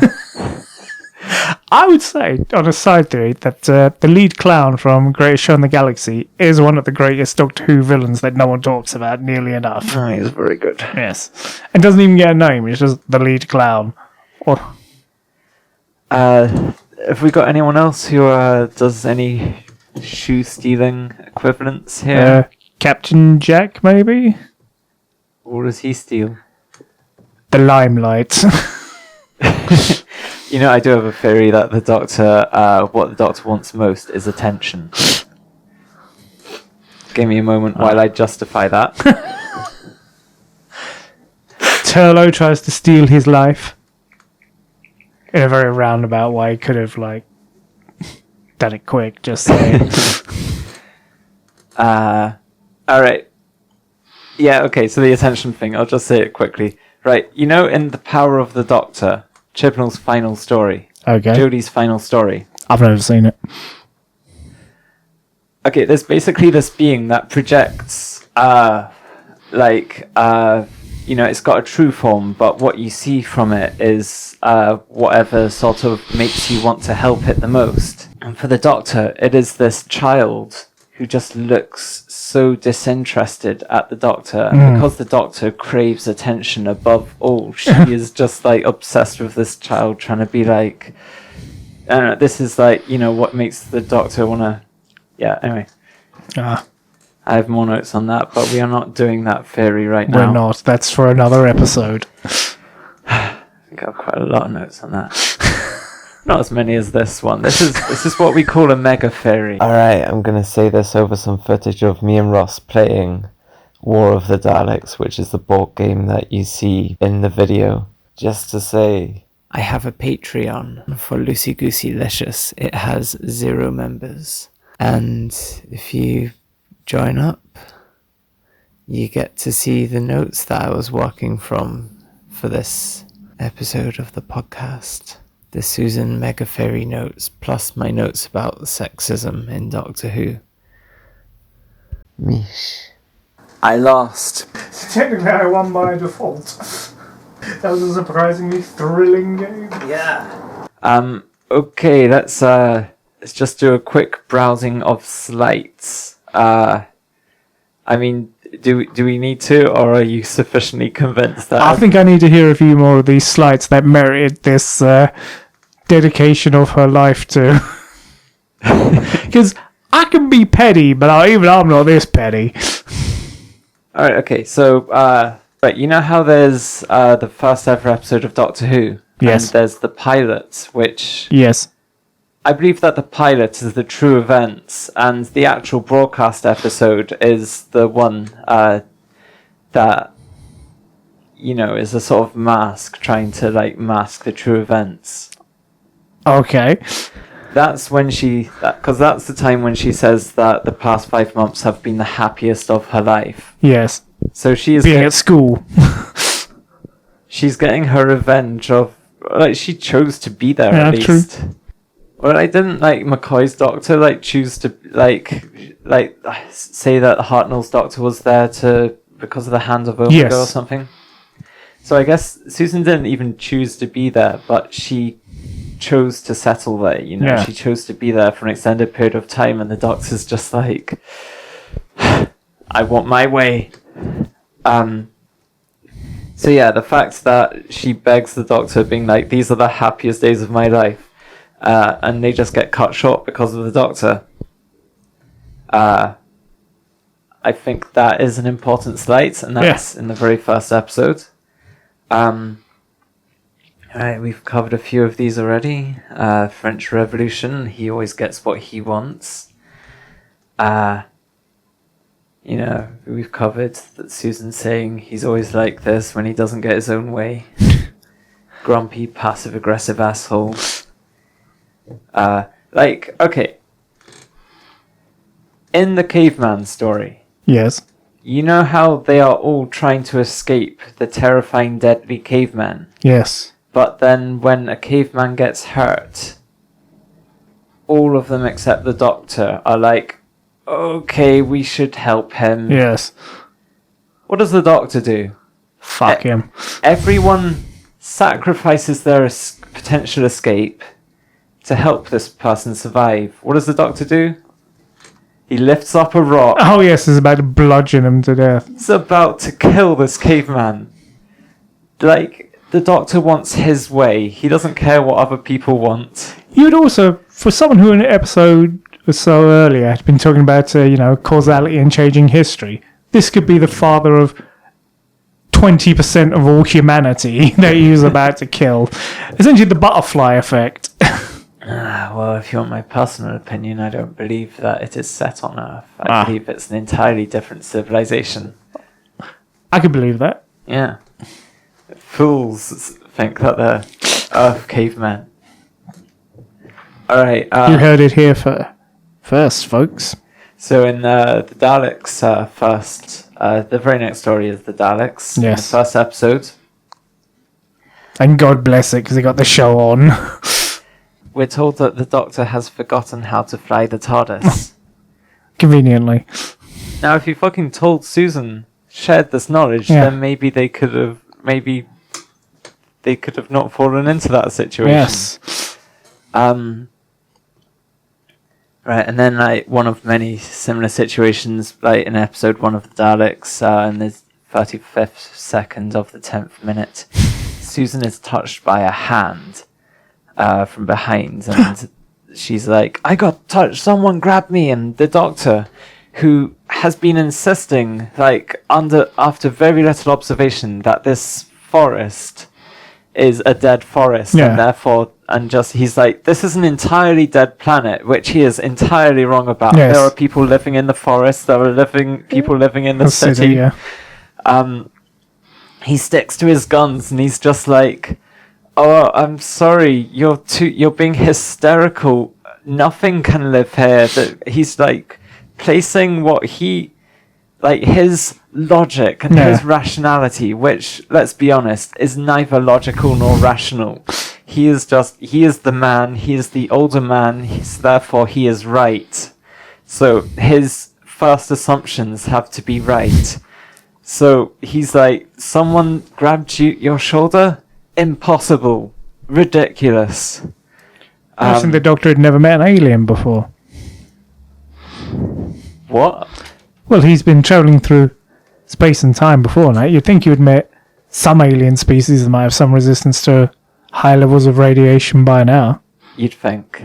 I would say, on a side theory, that the lead clown from Greatest Show in the Galaxy is one of the greatest Doctor Who villains that no one talks about nearly enough. Oh, he's very good. Yes. And doesn't even get a name, it's just the lead clown. Have we got anyone else who does any shoe-stealing equivalents here? Captain Jack, maybe? What does he steal? The limelight. You know, I do have a theory that the Doctor, what the Doctor wants most is attention. Give me a moment while I justify that. Turlo tries to steal his life. In a very roundabout way, he could have, done it quick, just saying. Alright. Yeah, okay, so the attention thing, I'll just say it quickly. Right, you know in The Power of the Doctor, Chibnall's final story. Okay. Jodie's final story. I've never seen it. Okay, there's basically this being that projects, it's got a true form, but what you see from it is whatever sort of makes you want to help it the most. And for the Doctor, it is this child who just looks so disinterested at the Doctor, and because the Doctor craves attention above all, she is just obsessed with this child, trying to be I don't know, this is what makes the Doctor want to, anyway. I have more notes on that, but we are not doing that theory right now. We're not, that's for another episode. I think I have quite a lot of notes on that. Not as many as this one. This is what we call a Megatheory. Alright, I'm going to say this over some footage of me and Ross playing War of the Daleks, which is the board game that you see in the video. Just to say, I have a Patreon for Loosey Goosey Licious. It has 0 members. And if you join up, you get to see the notes that I was working from for this episode of the podcast. The Susan Megatheory notes, plus my notes about sexism in Doctor Who. Mish. I lost. Technically, I won by default. That was a surprisingly thrilling game. Yeah. Okay, let's just do a quick browsing of slides. I mean, do we need to, or are you sufficiently convinced that... I think I need to hear a few more of these slides that merited this dedication of her life to. Because I can be petty, but I'm not this petty. Alright, okay, so, right, you know how there's the first ever episode of Doctor Who? Yes. And there's the pilot, which... Yes. I believe that the pilot is the true events, and the actual broadcast episode is the one that, is a sort of mask trying to, mask the true events. Okay. That's when because that's the time when she says that the past 5 months have been the happiest of her life. Yes. So she is being at school. She's getting her revenge of, she chose to be there at least. True. Well, didn't McCoy's Doctor choose to say that Hartnell's Doctor was there because of the hand of Omega or something? So I guess Susan didn't even choose to be there, but she chose to settle there, She chose to be there for an extended period of time, and the Doctor's just I want my way. So yeah, the fact that she begs the doctor, being like, "These are the happiest days of my life," and they just get cut short because of the doctor. I think that is an important slight, and that's in the very first episode. Alright, we've covered a few of these already. French Revolution, he always gets what he wants. We've covered that Susan saying he's always like this when he doesn't get his own way. Grumpy, passive-aggressive asshole. Okay. In the caveman story. Yes. You know how they are all trying to escape the terrifying, deadly caveman? Yes. But then when a caveman gets hurt, all of them except the doctor are like, okay, we should help him. Yes. What does the doctor do? Fuck him. Everyone sacrifices their potential escape to help this person survive. What does the doctor do? He lifts up a rock. Oh yes, he's about to bludgeon him to death. He's about to kill this caveman. The doctor wants his way. He doesn't care what other people want. You'd also, for someone who in an episode or so earlier had been talking about, causality and changing history, this could be the father of 20% of all humanity that he was about to kill. Essentially the butterfly effect. Well, if you want my personal opinion, I don't believe that it is set on Earth. I believe it's an entirely different civilization. I could believe that. Yeah. Fools think that they're Earth cavemen. Alright. You heard it here first, folks. So in the Daleks first, the very next story is the Daleks. Yes. In the first episode. And God bless it, because they got the show on. We're told that the Doctor has forgotten how to fly the TARDIS. Conveniently. Now, if you fucking told Susan, shared this knowledge, then maybe they could have not fallen into that situation. Yes. Right, and then one of many similar situations, in episode 1 of the Daleks, in the 35th second of the 10th minute, Susan is touched by a hand. From behind, and she's like, I got touched, someone grabbed me, and the doctor, who has been insisting, after very little observation, that this forest is a dead forest, and therefore, he's like, this is an entirely dead planet, which he is entirely wrong about. Yes. There are people living in the forest, there are people living in the city. He sticks to his guns, and he's just like, oh, I'm sorry, you're being hysterical. Nothing can live here. He's placing what his logic and his rationality, which, let's be honest, is neither logical nor rational. He is the man, he is the older man, therefore he is right. So his first assumptions have to be right. So he's like, someone grabbed your shoulder? Impossible. Ridiculous. I think the Doctor had never met an alien before. What? Well, he's been travelling through space and time before now. You'd think you'd met some alien species that might have some resistance to high levels of radiation by now. You'd think.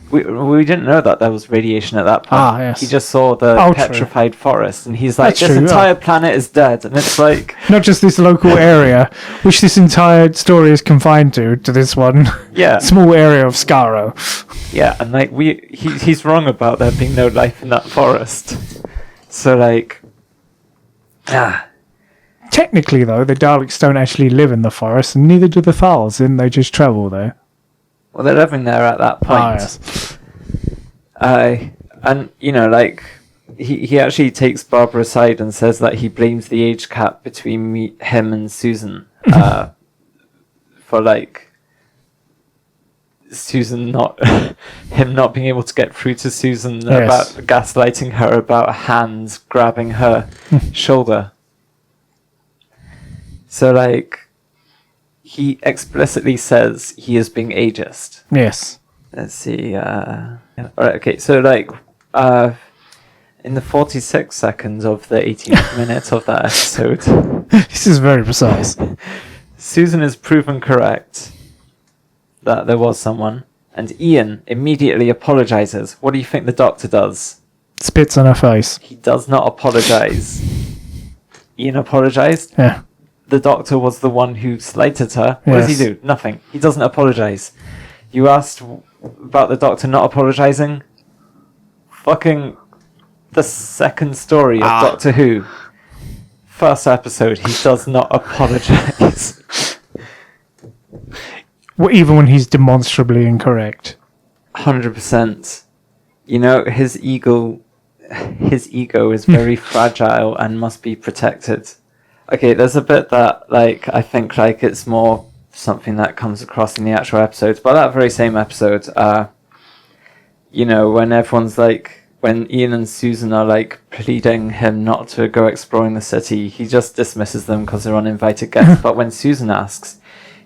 We didn't know that there was radiation at that point. Yes. He just saw the petrified forest, and he's like, That's this true, entire planet is dead. And it's like... Not just this local area, which this entire story is confined to this one small area of Skaro. Yeah, and he's wrong about there being no life in that forest. So Technically, though, the Daleks don't actually live in the forest, and neither do the Thals, and they just travel there. Well, they're living there at that point. Yes. And, he actually takes Barbara aside and says that he blames the age gap between him and Susan for, Susan him not being able to get through to Susan about gaslighting her about a hand grabbing her shoulder. So, he explicitly says he is being ageist. Yes. Let's see. Alright, okay, so, in the 46 seconds of the 18th minute of that episode, This is very precise. Susan is proven correct that there was someone, and Ian immediately apologizes. What do you think the Doctor does? Spits on her face. He does not apologize. Ian apologized. Yeah. The Doctor was the one who slighted her. What does he do? Nothing. He doesn't apologize. You asked about the Doctor not apologizing? Fucking the second story of Doctor Who. First episode, he does not apologize. Well, even when he's demonstrably incorrect. 100%. You know, his ego is very fragile and must be protected. Okay, there's a bit that, like, I think, like, it's more something that comes across in the actual episode. But that very same episode, you know, when everyone's, like, when Ian and Susan are, like, pleading him not to go exploring the city, he just dismisses them because they're uninvited guests. But when Susan asks,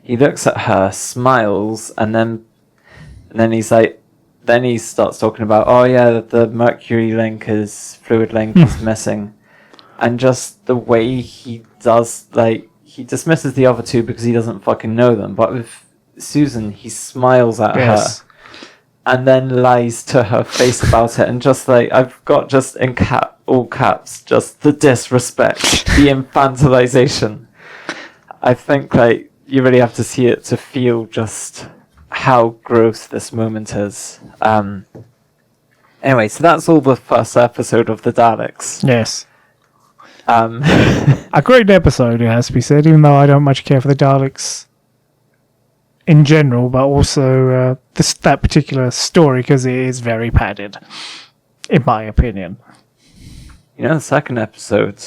he looks at her, smiles, and then he's like, then he starts talking about, oh yeah, the mercury link fluid link is missing. And just the way he does, like, he dismisses the other two because he doesn't fucking know them. But with Susan, he smiles at her and then lies to her face about it. And just like, I've got just in all caps, just the disrespect, the infantilization. I think, like, you really have to see it to feel just how gross this moment is. Anyway, so that's all the first episode of the Daleks. Yes. A great episode, it has to be said, even though I don't much care for the Daleks in general, but also that particular story, because it is very padded, in my opinion. You know, the second episode,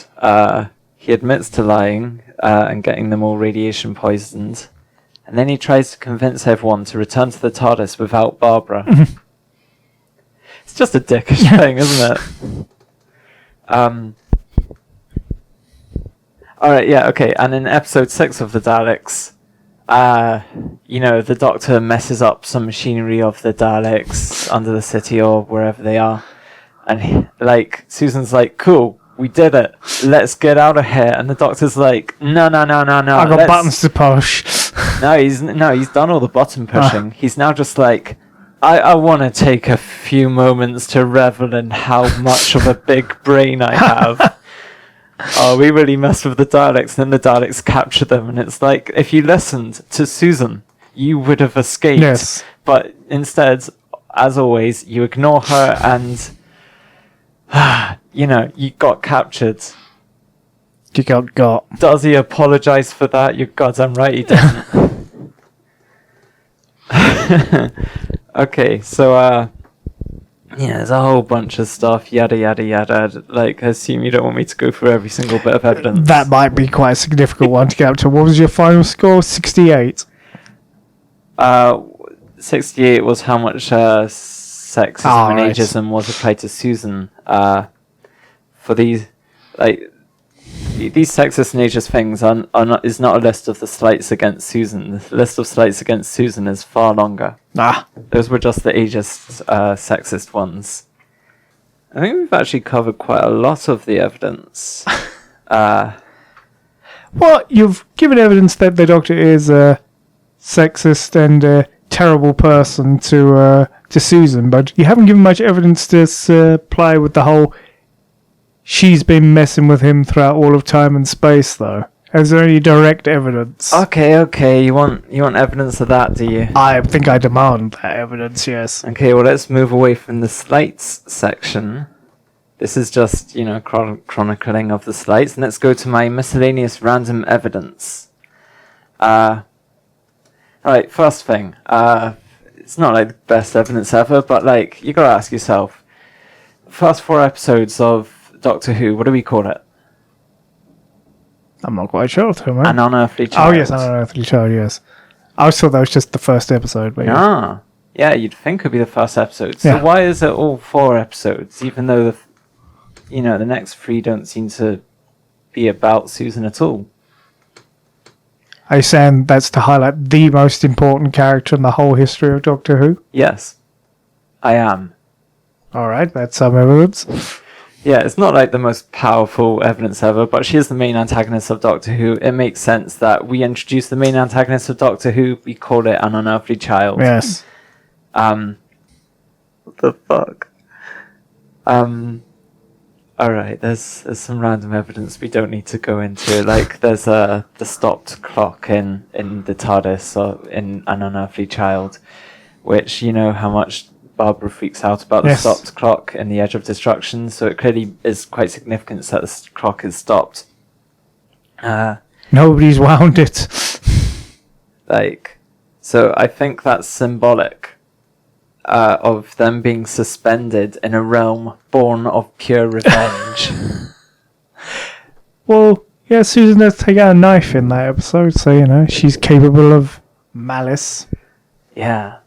he admits to lying and getting them all radiation poisoned, and then he tries to convince everyone to return to the TARDIS without Barbara. It's just a dickish thing, isn't it? Alright, yeah, okay, and in episode 6 of the Daleks, you know, the Doctor messes up some machinery of the Daleks under the city or wherever they are, and Susan's like, cool, we did it, let's get out of here, and the Doctor's like, no, I got buttons to push. No, he's done all the button pushing. He's now just like, I want to take a few moments to revel in how much of a big brain I have. Oh, we really messed with the Daleks, and then the Daleks captured them, and it's like, if you listened to Susan, you would have escaped. Yes. But instead, as always, you ignore her, and, you know, you got captured. You got. Does he apologize for that? You're goddamn right he didn't. Okay, so, yeah, there's a whole bunch of stuff, yada yada yada. Like, I assume you don't want me to go through every single bit of evidence. That might be quite a significant one to get up to. What was your final score? 68? 68 was how much sexism and ageism was applied to Susan. For these, like, these sexist and ageist things is not a list of the slights against Susan. The list of slights against Susan is far longer. Those were just the ageist, sexist ones. I think we've actually covered quite a lot of the evidence. Well, you've given evidence that the Doctor is a sexist and a terrible person to Susan, but you haven't given much evidence to supply with the whole she's been messing with him throughout all of time and space, though. Is there any direct evidence? Okay. You want evidence of that, do you? I think I demand that evidence, yes. Okay, well, let's move away from the slights section. This is just, you know, chronicling of the slights, and let's go to my miscellaneous random evidence. Alright, first thing. It's not like the best evidence ever, but, like, you gotta ask yourself, first 4 episodes of Doctor Who, what do we call it? I'm not quite sure. An Unearthly Child. Oh, yes, An Unearthly Child, yes. I always thought that was just the first episode. But yeah, you'd think it would be the first episode. So yeah. Why is it all 4 episodes, even though the next 3 don't seem to be about Susan at all? Are you saying that's to highlight the most important character in the whole history of Doctor Who? Yes, I am. Alright, that's some evidence. Yeah, it's not like the most powerful evidence ever, but she is the main antagonist of Doctor Who. It makes sense that we introduce the main antagonist of Doctor Who, we call it an unearthly child. Yes. What the fuck? Alright, there's some random evidence we don't need to go into. Like, there's the stopped clock in the TARDIS, or in An Unearthly Child, which, you know how much Barbara freaks out about the stopped clock in The Edge of Destruction, so it clearly is quite significant that the clock is stopped. Nobody's wound it. So I think that's symbolic of them being suspended in a realm born of pure revenge. Well, yeah, Susan does take out a knife in that episode, so, you know, she's capable of malice. Yeah.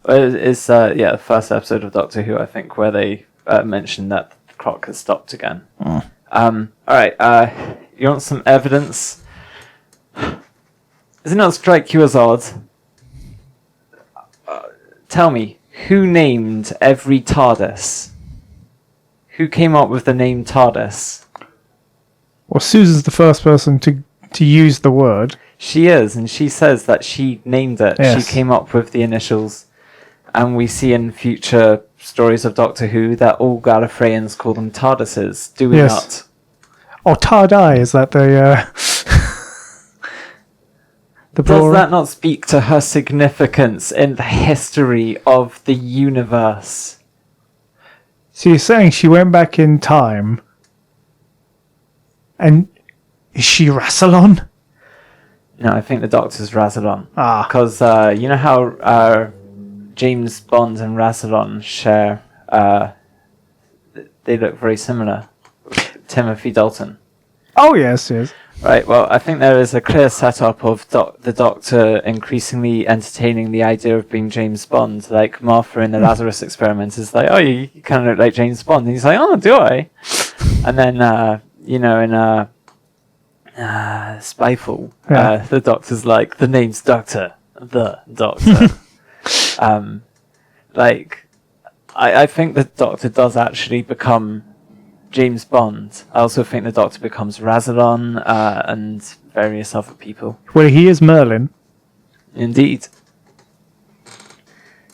It's the first episode of Doctor Who, I think, where they mentioned that the clock has stopped again. Alright, you want some evidence? Does it not strike you as odd? Tell me, who named every TARDIS? Who came up with the name TARDIS? Well, Susan's the first person to use the word. She is, and she says that she named it. Yes. She came up with the initials. And we see in future stories of Doctor Who that all Gallifreyans call them TARDISes, do we not? Or TARDI, is that the Does that not speak to her significance in the history of the universe? So you're saying she went back in time, and is she Rassilon? No, I think the Doctor's Rassilon. Ah. Because you know how James Bond and Rassilon share... they look very similar. Timothy Dalton. Oh, yes. Right, well, I think there is a clear setup of the Doctor increasingly entertaining the idea of being James Bond. Like, Martha in the Lazarus Experiment is like, oh, you kind of look like James Bond. And he's like, oh, do I? And then, in Spyfall, the Doctor's like, the name's Doctor. The Doctor. I think the Doctor does actually become James Bond. I also think the Doctor becomes Rassilon and various other people. Well, he is Merlin. Indeed.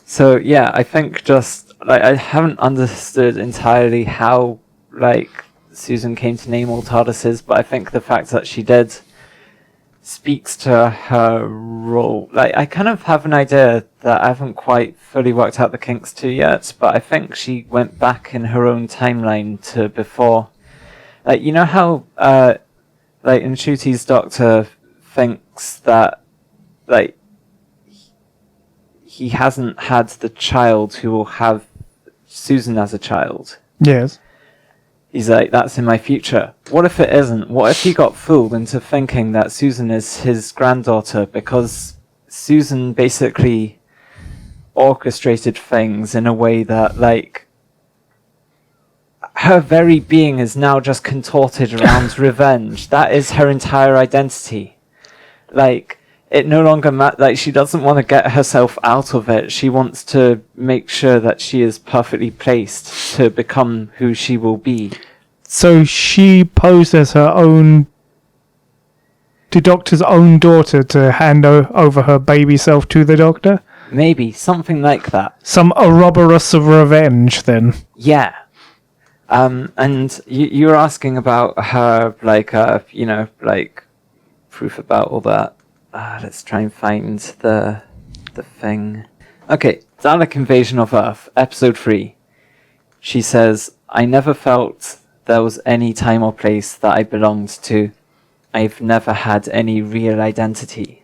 So, yeah, I think just... I haven't understood entirely how, Susan came to name all TARDISes, but I think the fact that she did speaks to her role. I kind of have an idea that I haven't quite fully worked out the kinks to yet, but I think she went back in her own timeline to before. You know how, in Nshuti's Doctor thinks that, he hasn't had the child who will have Susan as a child. Yes. He's like, that's in my future. What if it isn't? What if he got fooled into thinking that Susan is his granddaughter because Susan basically orchestrated things in a way that, her very being is now just contorted around revenge. That is her entire identity. It no longer she doesn't want to get herself out of it. She wants to make sure that she is perfectly placed to become who she will be. So she posed as her own... the Doctor's own daughter to hand over her baby self to the Doctor? Maybe, something like that. Some Ouroboros of revenge, then. Yeah. And you were asking about her, proof about all that. Let's try and find the thing. Okay, Dalek Invasion of Earth, Episode 3. She says, I never felt there was any time or place that I belonged to. I've never had any real identity.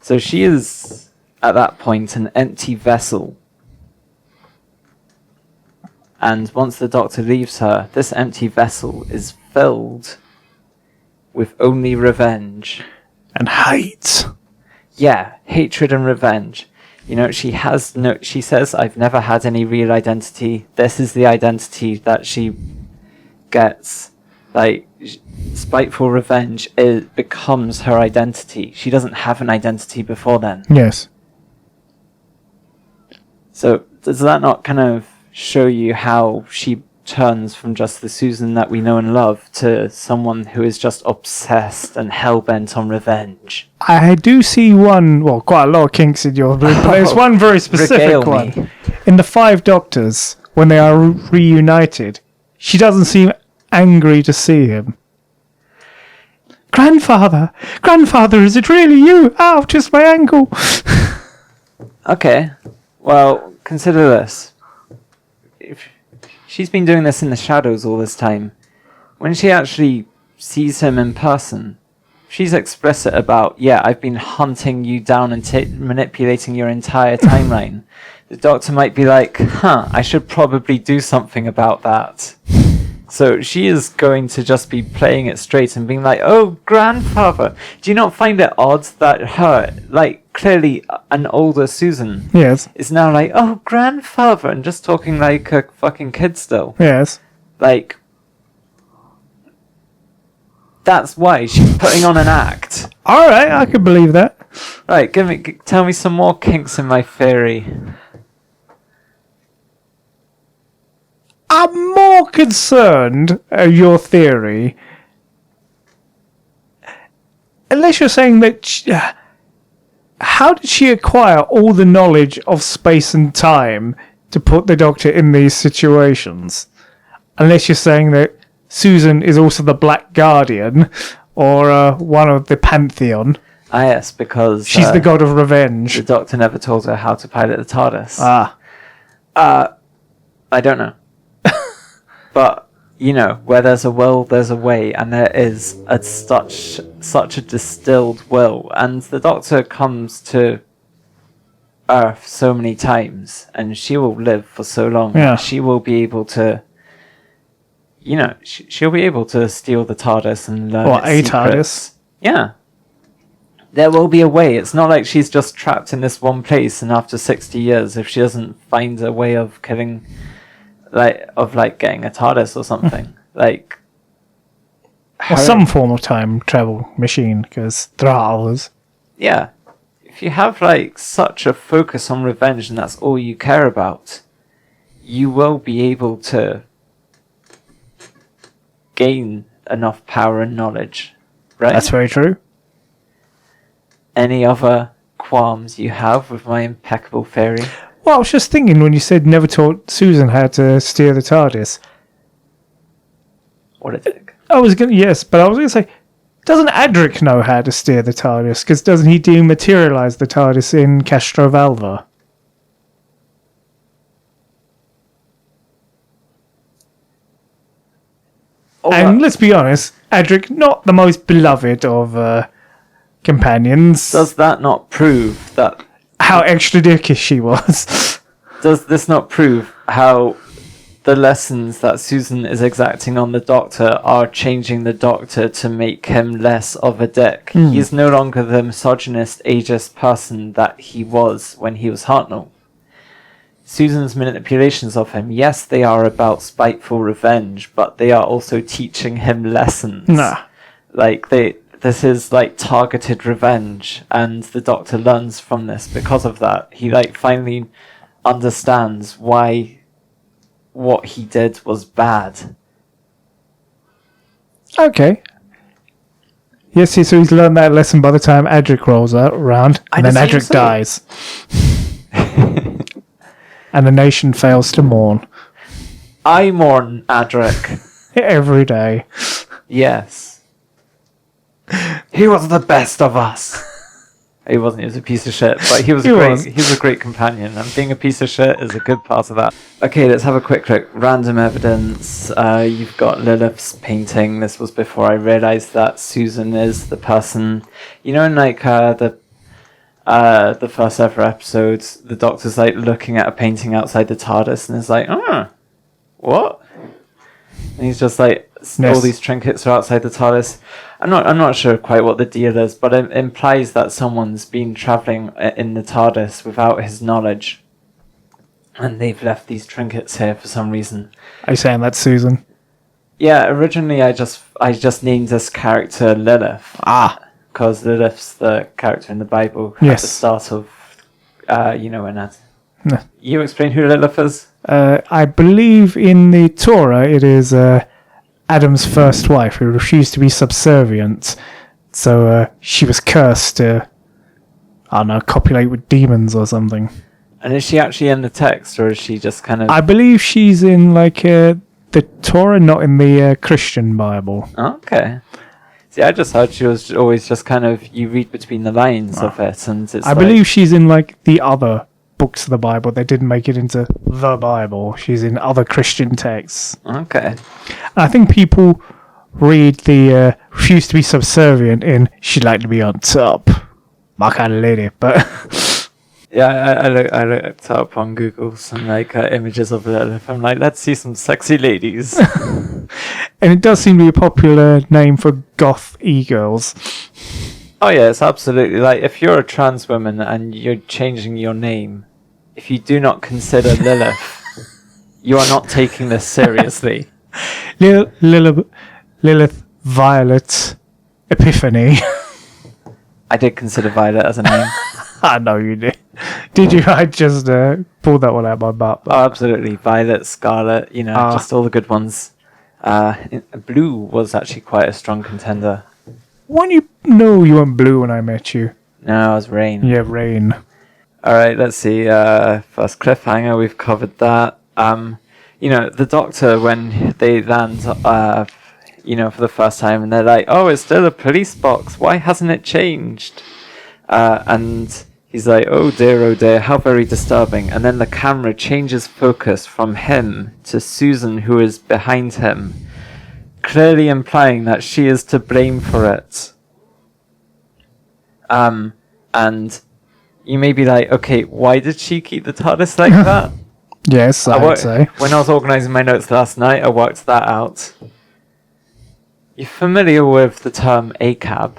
So she is, at that point, an empty vessel. And once the Doctor leaves her, this empty vessel is filled with only revenge. And hate. Yeah, hatred and revenge. She says, I've never had any real identity. This is the identity that she gets. Spiteful revenge, it becomes her identity. She doesn't have an identity before then. Yes. So, does that not kind of show you how she turns from just the Susan that we know and love to someone who is just obsessed and hell-bent on revenge. I do see quite a lot of kinks in your room, but there's one very specific one. In the Five Doctors, when they are reunited, she doesn't seem angry to see him. Grandfather, is it really you? Ow, just my ankle. Okay, well, consider this. If she's been doing this in the shadows all this time. When she actually sees him in person, she's explicit about, I've been hunting you down and manipulating your entire timeline. The Doctor might be like, I should probably do something about that. So she is going to just be playing it straight and being like, oh, grandfather, do you not find it odd that her, clearly an older Susan, yes, is now like, oh, grandfather, and just talking like a fucking kid still? Yes. That's why she's putting on an act. Alright, I can believe that. Right, tell me some more kinks in my theory. I'm more concerned of your theory. Unless you're saying that... how did she acquire all the knowledge of space and time to put the Doctor in these situations? Unless you're saying that Susan is also the Black Guardian, or one of the Pantheon. Ah, yes, because... she's the god of revenge. The Doctor never told her how to pilot the TARDIS. I don't know. But, where there's a will, there's a way, and there is such a distilled will. And the Doctor comes to Earth so many times, and she will live for so long. Yeah. She will be able to, she'll be able to steal the TARDIS and learn its secrets. TARDIS? Yeah. There will be a way. It's not like she's just trapped in this one place, and after 60 years, if she doesn't find a way of killing... getting a TARDIS or something. Or some form of time travel machine, because there are others. Yeah. If you have, such a focus on revenge and that's all you care about, you will be able to gain enough power and knowledge, right? That's very true. Any other qualms you have with my impeccable theory? Well, I was just thinking when you said never taught Susan how to steer the TARDIS. What a dick. But I was going to say, doesn't Adric know how to steer the TARDIS? Because doesn't he dematerialize the TARDIS in Castrovalva? And let's be honest, Adric, not the most beloved of companions. Does that not prove that... how extra dickish she was? Does this not prove how the lessons that Susan is exacting on the Doctor are changing the Doctor to make him less of a dick? He is no longer the misogynist, ageist person that he was when he was Hartnell. Susan's manipulations of him, yes, they are about spiteful revenge, but they are also teaching him lessons. Nah. This is targeted revenge, and the Doctor learns from this because of that. He finally understands why what he did was bad. Okay. Yes, so he's learned that lesson by the time Adric rolls around, and then Adric dies. And the nation fails to mourn. I mourn Adric. Every day. Yes. He was the best of us. He wasn't. He was a piece of shit, but he was He was a great companion, and being a piece of shit is a good part of that. Okay, let's have a quick look. Random evidence. You've got Lilith's painting. This was before I realised that Susan is the person. In the first ever episode, the Doctor's looking at a painting outside the TARDIS, and is like, what? And he's just all these trinkets are outside the TARDIS. I'm not sure quite what the deal is, but it implies that someone's been travelling in the TARDIS without his knowledge, and they've left these trinkets here for some reason. Are you saying that's Susan? Yeah, originally I just named this character Lilith. Because Lilith's the character in the Bible at the start of, when No. You explain who Lilith is? I believe in the Torah it is Adam's first wife who refused to be subservient. So she was cursed to, I don't know, copulate with demons or something. And is she actually in the text, or is she just kind of... I believe she's in, like, the Torah, not in the Christian Bible. Okay. See, I just heard she was always just kind of... You read between the lines of it, and it's I believe she's in, like, the other books of the Bible. They didn't make it into the Bible. She's in other Christian texts. Okay. I think people read the refuse to be subservient in she'd like to be on top. My kind of lady, but... Yeah, I looked up on Google some like images of Lilith. I'm like, let's see some sexy ladies. And it does seem to be a popular name for goth e-girls. Oh yeah, it's absolutely like if you're a trans woman and you're changing your name, if you do not consider Lilith, you are not taking this seriously. Lilith Violet Epiphany. I did consider Violet as a name. I know you did. Did you? I just pulled that one out of my butt. Oh, absolutely. Violet, Scarlet, just all the good ones. Blue was actually quite a strong contender. When you know you weren't blue when I met you? No, I was Rain. Yeah, Rain. Alright, let's see. First cliffhanger, we've covered that. The Doctor, when they land, for the first time, and they're like, oh, it's still a police box. Why hasn't it changed? And he's like, oh dear, how very disturbing. And then the camera changes focus from him to Susan, who is behind him, clearly implying that she is to blame for it. And you may be like, okay, why did she keep the TARDIS like that? Yes, I'd say. When I was organising my notes last night, I worked that out. You're familiar with the term ACAB?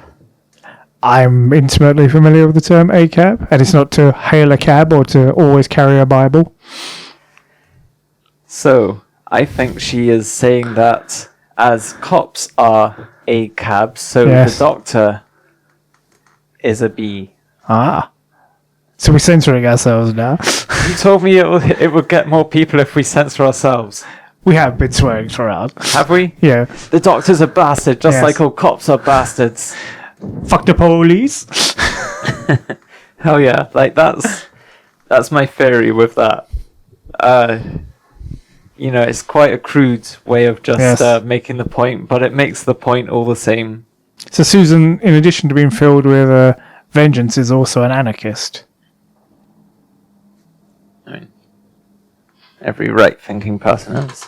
I'm intimately familiar with the term ACAB, and it's not to hail a cab or to always carry a Bible. So, I think she is saying that as cops are ACAB, so the Doctor is a B. Ah. So we're censoring ourselves now. You told me it would get more people if we censor ourselves. We have been swearing throughout. Have we? Yeah. The Doctor's a bastard, just like all cops are bastards. Fuck the police. Hell yeah. Like, that's my theory with that. It's quite a crude way of just making the point, but it makes the point all the same. So Susan, in addition to being filled with vengeance, is also an anarchist. I mean, every right-thinking person is.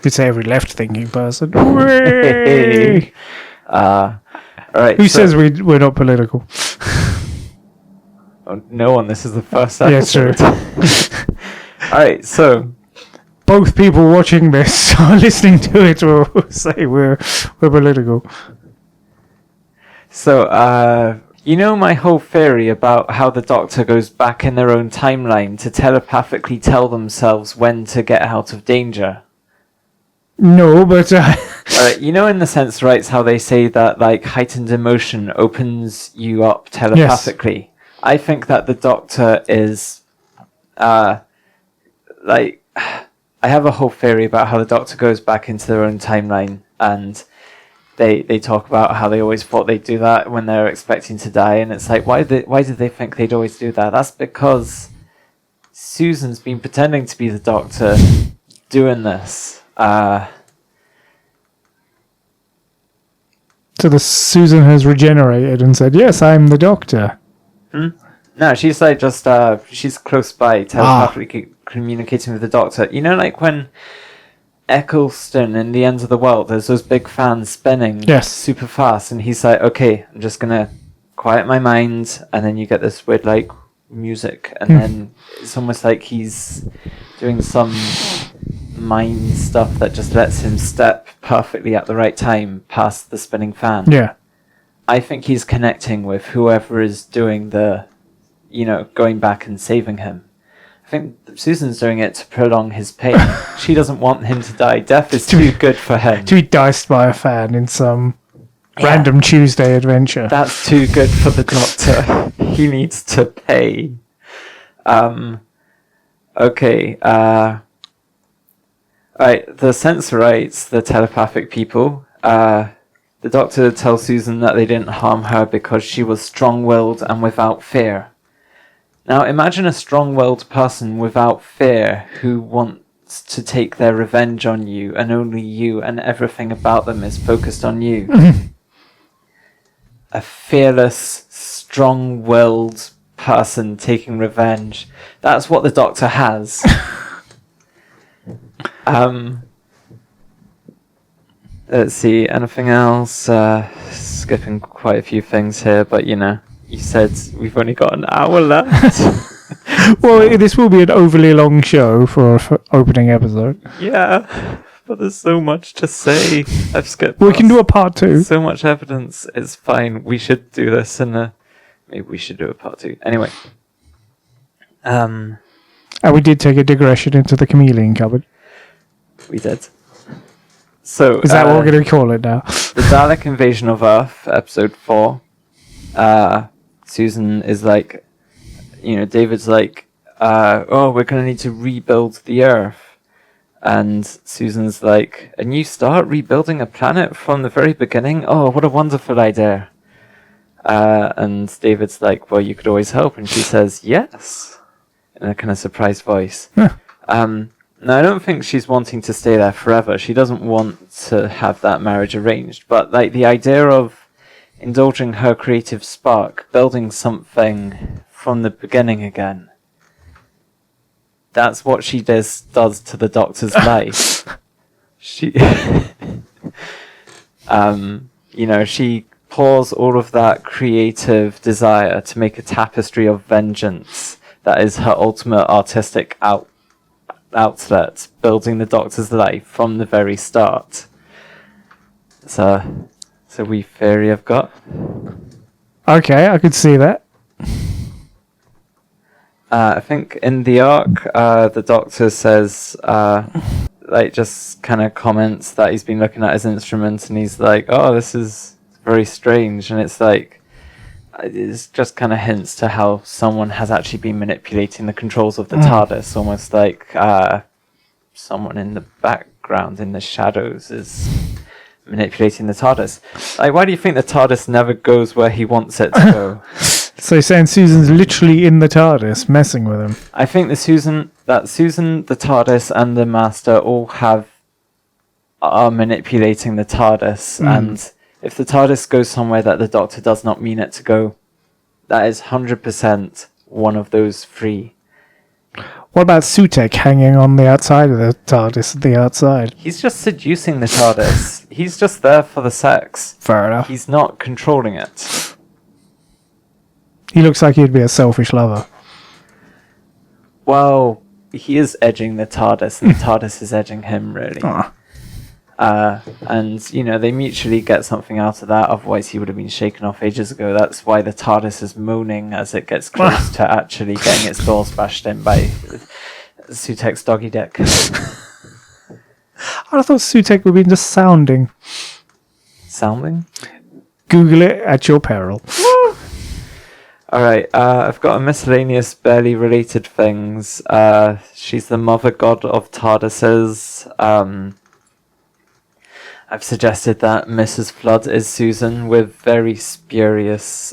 You'd say every left-thinking person. All right. Who says we're not political? Oh, no one. This is the first episode. Yeah, true. All right. So both people watching this or listening to it will say we're political. So, my whole theory about how the Doctor goes back in their own timeline to telepathically tell themselves when to get out of danger? No, but... Alright, in the sense, right, how they say that, like, heightened emotion opens you up telepathically. Yes. I think that the Doctor is, I have a whole theory about how the Doctor goes back into their own timeline, and they talk about how they always thought they'd do that when they're expecting to die, and it's like, why did they think they'd always do that? That's because Susan's been pretending to be the Doctor doing this. So the Susan has regenerated and said, yes, I'm the Doctor. No, she's like just, she's close by, telepathically communicating with the Doctor. Like when Eccleston in The End of the World, there's those big fans spinning super fast, and he's like, okay, I'm just going to quiet my mind, and then you get this weird, like, music, and then it's almost like he's doing some mind stuff that just lets him step perfectly at the right time past the spinning fan. Yeah. I think he's connecting with whoever is doing the, going back and saving him. I think Susan's doing it to prolong his pain. She doesn't want him to die. Death is too good for him. To be diced by a fan in some random Tuesday adventure. That's too good for the Doctor. He needs to pay. Okay, right, the Sensorites, the telepathic people, the Doctor tells Susan that they didn't harm her because she was strong-willed and without fear. Now, imagine a strong-willed person without fear who wants to take their revenge on you, and only you, and everything about them is focused on you. A fearless, strong-willed person taking revenge. That's what the Doctor has. Let's see, anything else? Skipping quite a few things here, but you said we've only got an hour left. Well, this will be an overly long show for opening episode. Yeah, but there's so much to say. I've skipped. We can do a part 2. So much evidence. It's fine. We should do this maybe we should do a part 2. Anyway. And we did take a digression into the chameleon cupboard. We did. So is that what we're going to call it now? The Dalek Invasion of Earth, episode 4. Susan is like, David's like, we're going to need to rebuild the Earth. And Susan's like, and you start rebuilding a planet from the very beginning? Oh, what a wonderful idea. And David's like, well, you could always help. And she says, yes, in a kind of surprised voice. Now, I don't think she's wanting to stay there forever. She doesn't want to have that marriage arranged. But like the idea of indulging her creative spark, building something from the beginning again, that's what she does to the Doctor's life. She, she pours all of that creative desire to make a tapestry of vengeance that is her ultimate artistic outlet, building the Doctor's life from the very start. It's a wee theory I've got. Okay, I could see that. I think in the arc, the Doctor says, just kind of comments that he's been looking at his instrument and he's like, oh, this is very strange. And it's like, it's just kind of hints to how someone has actually been manipulating the controls of the TARDIS, almost like someone in the background, in the shadows, is manipulating the TARDIS. Like, why do you think the TARDIS never goes where he wants it to go? So you're saying Susan's literally in the TARDIS, messing with him? I think Susan, the TARDIS, and the Master all are manipulating the TARDIS, and if the TARDIS goes somewhere that the Doctor does not mean it to go, that is 100% one of those three. What about Sutek hanging on the outside of the TARDIS at the outside? He's just seducing the TARDIS. He's just there for the sex. Fair enough. He's not controlling it. He looks like he'd be a selfish lover. Well, he is edging the TARDIS, and the TARDIS is edging him, really. And, they mutually get something out of that, otherwise he would have been shaken off ages ago. That's why the TARDIS is moaning as it gets close to actually getting its doors bashed in by Sutek's doggy dick. I thought Sutek would be just sounding. Sounding? Google it at your peril. Alright, I've got a miscellaneous, barely related things. She's the mother god of TARDISes. I've suggested that Mrs. Flood is Susan with very spurious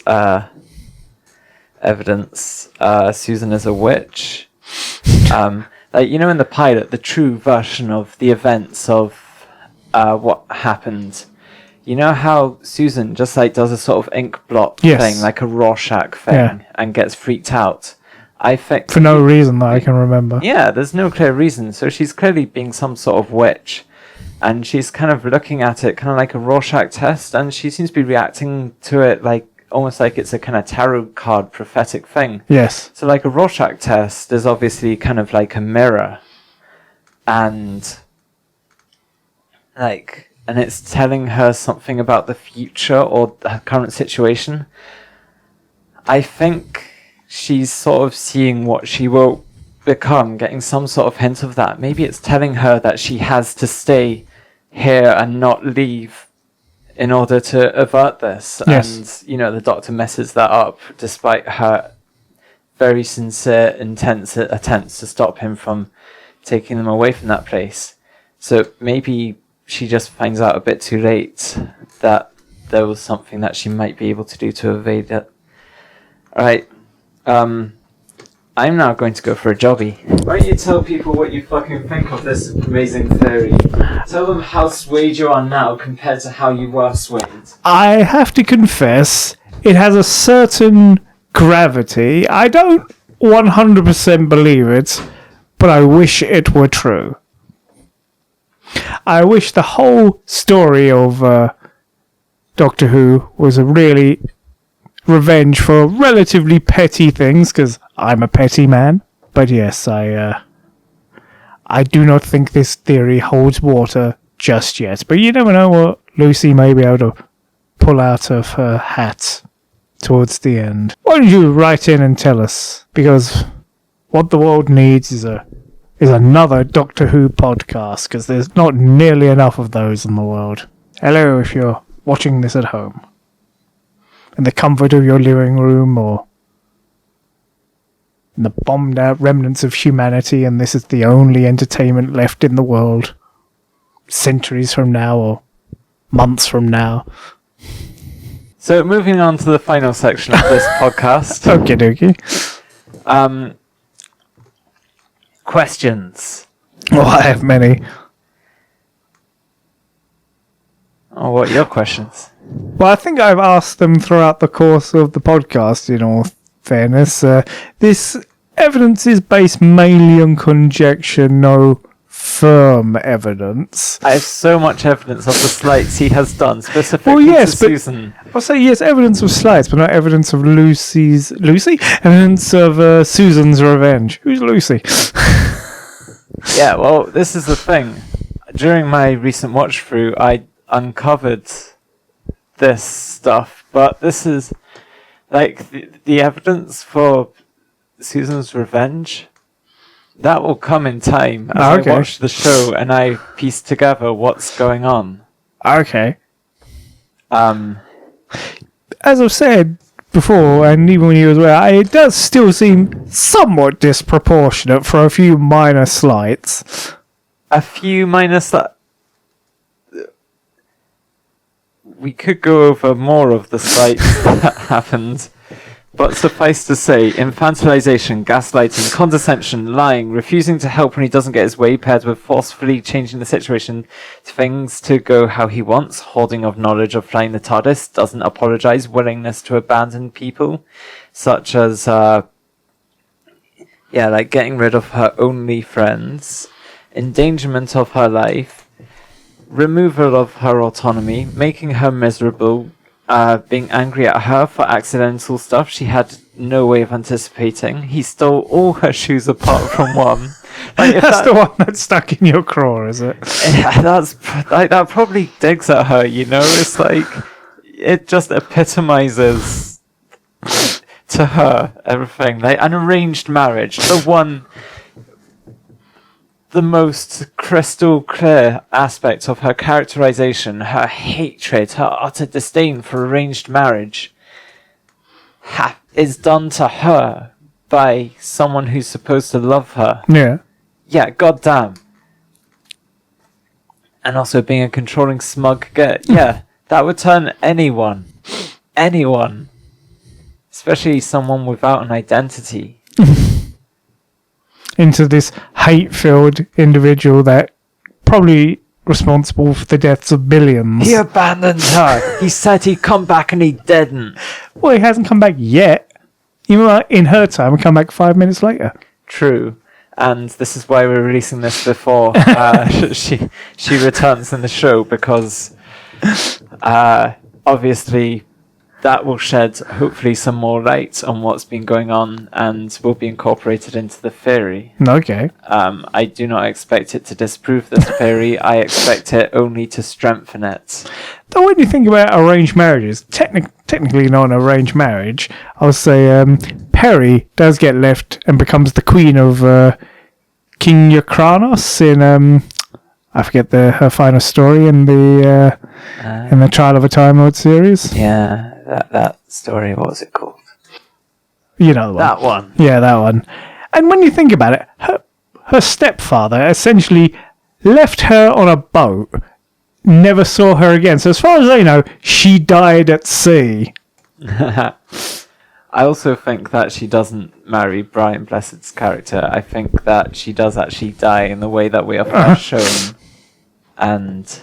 evidence. Susan is a witch. In the pilot, the true version of the events of what happened. You know how Susan just does a sort of ink blot thing, like a Rorschach thing, and gets freaked out? I think for no reason that I can remember. Yeah, there's no clear reason. So she's clearly being some sort of witch. And she's kind of looking at it kind of like a Rorschach test, and she seems to be reacting to it almost like it's a kind of tarot card prophetic thing. Yes. So like a Rorschach test is obviously kind of like a mirror, and it's telling her something about the future or her current situation. I think she's sort of seeing what she will become, getting some sort of hint of that. Maybe it's telling her that she has to stay here and not leave in order to avert this. Yes. And, the Doctor messes that up despite her very sincere, intense attempts to stop him from taking them away from that place. So maybe she just finds out a bit too late that there was something that she might be able to do to evade it. Alright, I'm now going to go for a jobby. Why don't you tell people what you fucking think of this amazing theory? Tell them how swayed you are now compared to how you were swayed. I have to confess, it has a certain gravity. I don't 100% believe it, but I wish it were true. I wish the whole story of Doctor Who was a really revenge for relatively petty things, because I'm a petty man. But yes, I do not think this theory holds water just yet. But you never know what Lucy may be able to pull out of her hat towards the end. Why don't you write in and tell us? Because what the world needs is another Doctor Who podcast, because there's not nearly enough of those in the world. Hello, if you're watching this at home, in the comfort of your living room, or in the bombed out remnants of humanity, and this is the only entertainment left in the world, centuries from now or months from now. So moving on to the final section of this podcast. Okie dokie. Questions. Oh, I have many. Oh, what are your questions? Well, I think I've asked them throughout the course of the podcast, in all fairness. This evidence is based mainly on conjecture, no firm evidence. I have so much evidence of the slights he has done, specifically to Susan. I'll say yes, evidence of slights, but not evidence of Lucy? Evidence of Susan's revenge. Who's Lucy? Yeah, well, this is the thing. During my recent watch through, I uncovered this stuff, but this is like the evidence for Susan's revenge. That will come in time as I watch the show and I piece together what's going on. Okay. As I've said before, and even when you was aware, it does still seem somewhat disproportionate for a few minor slights. A few minor slights? We could go over more of the slights that happened. But suffice to say, infantilization, gaslighting, condescension, lying, refusing to help when he doesn't get his way, paired with forcefully changing the situation to things to go how he wants, hoarding of knowledge of flying the TARDIS, doesn't apologize, willingness to abandon people, such as, like getting rid of her only friends, endangerment of her life, removal of her autonomy, making her miserable, being angry at her for accidental stuff she had no way of anticipating. He stole all her shoes apart from one. Like, that's the one that's stuck in your craw, is it? Yeah, that probably digs at her, you know? It's like, it just epitomizes to her everything. Like an arranged marriage, the most crystal clear aspect of her characterization, her hatred, her utter disdain for arranged marriage, is done to her by someone who's supposed to love her. Yeah. Yeah, goddamn. And also being a controlling smug git. Yeah, that would turn anyone, especially someone without an identity, into this hate-filled individual that probably responsible for the deaths of billions. He abandoned her. He said he'd come back and he didn't. Well, he hasn't come back yet. Even in her time, he'll come back 5 minutes later. True. And this is why we're releasing this before she returns in the show, because obviously that will shed hopefully some more light on what's been going on and will be incorporated into the theory. Okay. I do not expect it to disprove this theory. I expect it only to strengthen it. Though when you think about arranged marriages, technically not an arranged marriage, I'll say Peri does get left and becomes the queen of King Yrcanos in I forget her final story in the Trial of a Time Lord series. Yeah, that story. What was it called? You know the one. That one. Yeah, that one. And when you think about it, her stepfather essentially left her on a boat, never saw her again. So as far as they know, she died at sea. I also think that she doesn't marry Brian Blessed's character. I think that she does actually die in the way that we are first shown. And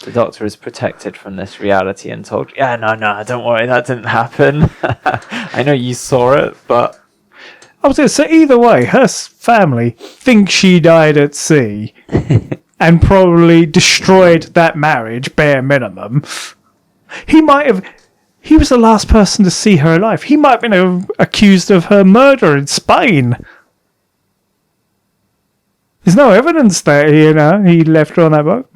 the Doctor is protected from this reality and told, no, don't worry, that didn't happen. I know you saw it, but... I was going to say, either way, her family think she died at sea and probably destroyed that marriage, bare minimum. He was the last person to see her alive. He might have been accused of her murder in Spain. There's no evidence that he left her on that boat.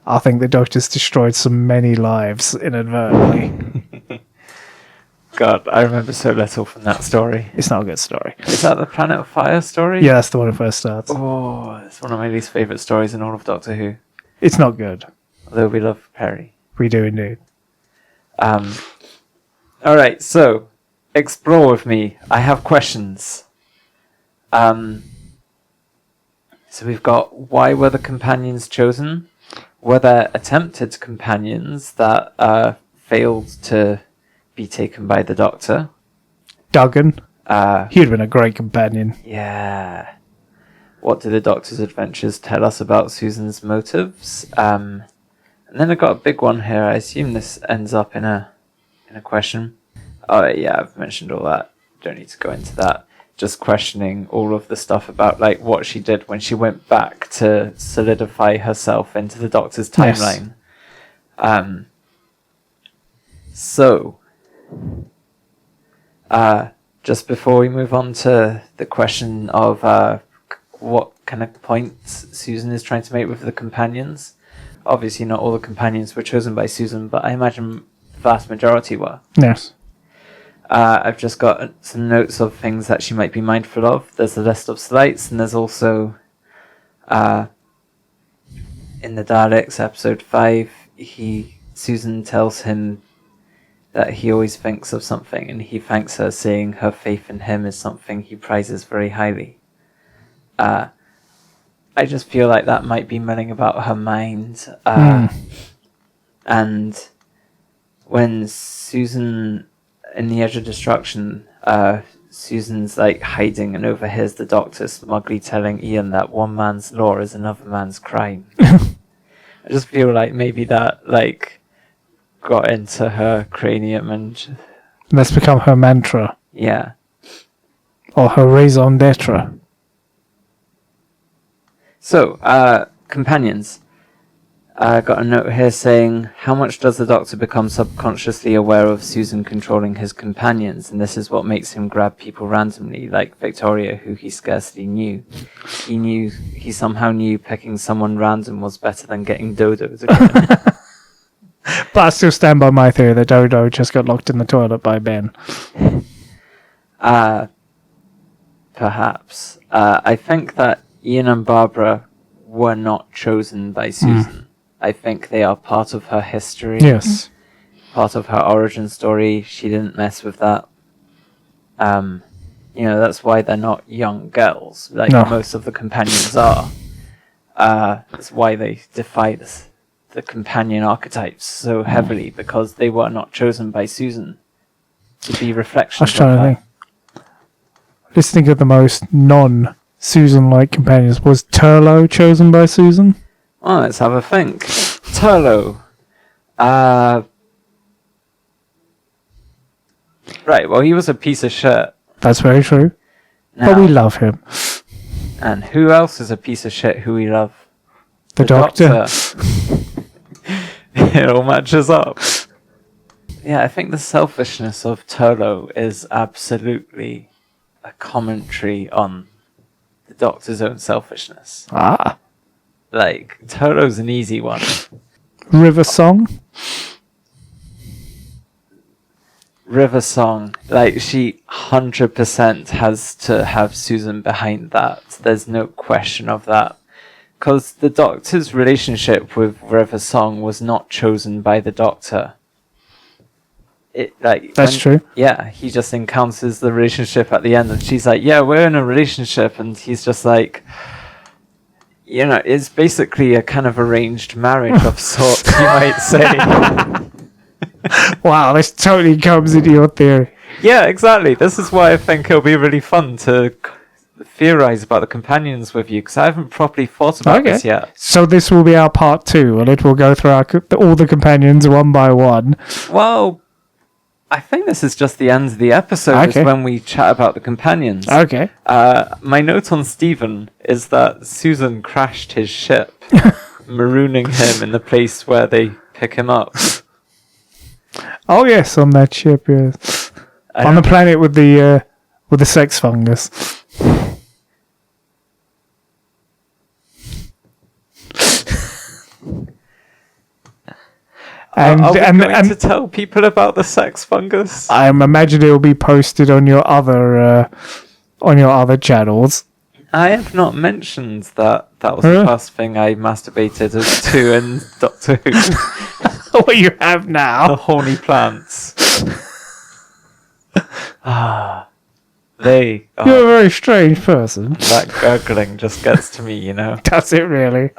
I think the Doctor's destroyed so many lives inadvertently. God, I remember so little from that story. It's not a good story. Is that the Planet of Fire story? Yeah, that's the one that first starts. Oh, it's one of my least favourite stories in all of Doctor Who. It's not good. Although we love Perry. We do indeed. Alright, so, explore with me. I have questions. So we've got, why were the companions chosen? Were there attempted companions that failed to be taken by the Doctor? Duggan. He'd been a great companion. Yeah. What do the Doctor's adventures tell us about Susan's motives? And then I got a big one here. I assume this ends up in a question. Oh yeah, I've mentioned all that. Don't need to go into that. Just questioning all of the stuff about like what she did when she went back to solidify herself into the Doctor's timeline. Yes. So, just before we move on to the question of what kind of points Susan is trying to make with the companions, obviously not all the companions were chosen by Susan, but I imagine the vast majority were. Yes. I've just got some notes of things that she might be mindful of. There's a list of slights, and there's also in the Daleks, episode 5, Susan tells him that he always thinks of something, and he thanks her, saying her faith in him is something he prizes very highly. I just feel like that might be milling about her mind. And when Susan, in the Edge of Destruction, Susan's like hiding and overhears the Doctor smugly telling Ian that one man's law is another man's crime. I just feel like maybe that like got into her cranium and that's become her mantra. Yeah. Or her raison d'etre. So, companions. I got a note here saying, how much does the Doctor become subconsciously aware of Susan controlling his companions, and this is what makes him grab people randomly, like Victoria, who he scarcely knew. He somehow knew picking someone random was better than getting Dodo to go. But I still stand by my theory that Dodo just got locked in the toilet by Ben. Perhaps. I think that Ian and Barbara were not chosen by Susan. I think they are part of her history. Yes. Part of her origin story. She didn't mess with that. That's why they're not young girls, like most of the companions are. That's why they defy the companion archetypes so heavily, because they were not chosen by Susan to be reflections. I was trying to think. Let's think of the most non-Susan-like companions. Was Turlo chosen by Susan? Oh, let's have a think. Turlo. Right, well, he was a piece of shit. That's very true. Now, but we love him. And who else is a piece of shit who we love? The Doctor. It all matches up. Yeah, I think the selfishness of Turlo is absolutely a commentary on the Doctor's own selfishness. Like, Turlo's an easy one. River Song, like, she 100% has to have Susan behind that. There's no question of that. Because the Doctor's relationship with River Song was not chosen by the Doctor. That's true. Yeah, he just encounters the relationship at the end, and she's like, "Yeah, we're in a relationship," and he's just like, it's basically a kind of arranged marriage of sorts, you might say. Wow, this totally comes into your theory. Yeah, exactly. This is why I think it'll be really fun to theorize about the companions with you, because I haven't properly thought about this yet. So this will be our part 2, and it will go through all the companions one by one. Well, I think this is just the end of the episode, is when we chat about the companions. Okay. My note on Stephen is that Susan crashed his ship, marooning him in the place where they pick him up. Oh yes, on that ship, yes. On the planet with the sex fungus. And are we going to tell people about the sex fungus? I imagine it will be posted on your other channels. I have not mentioned that was the first thing I masturbated to in Doctor Who. What you have now? The horny plants. You're a very strange person. That gurgling just gets to me, Does it really?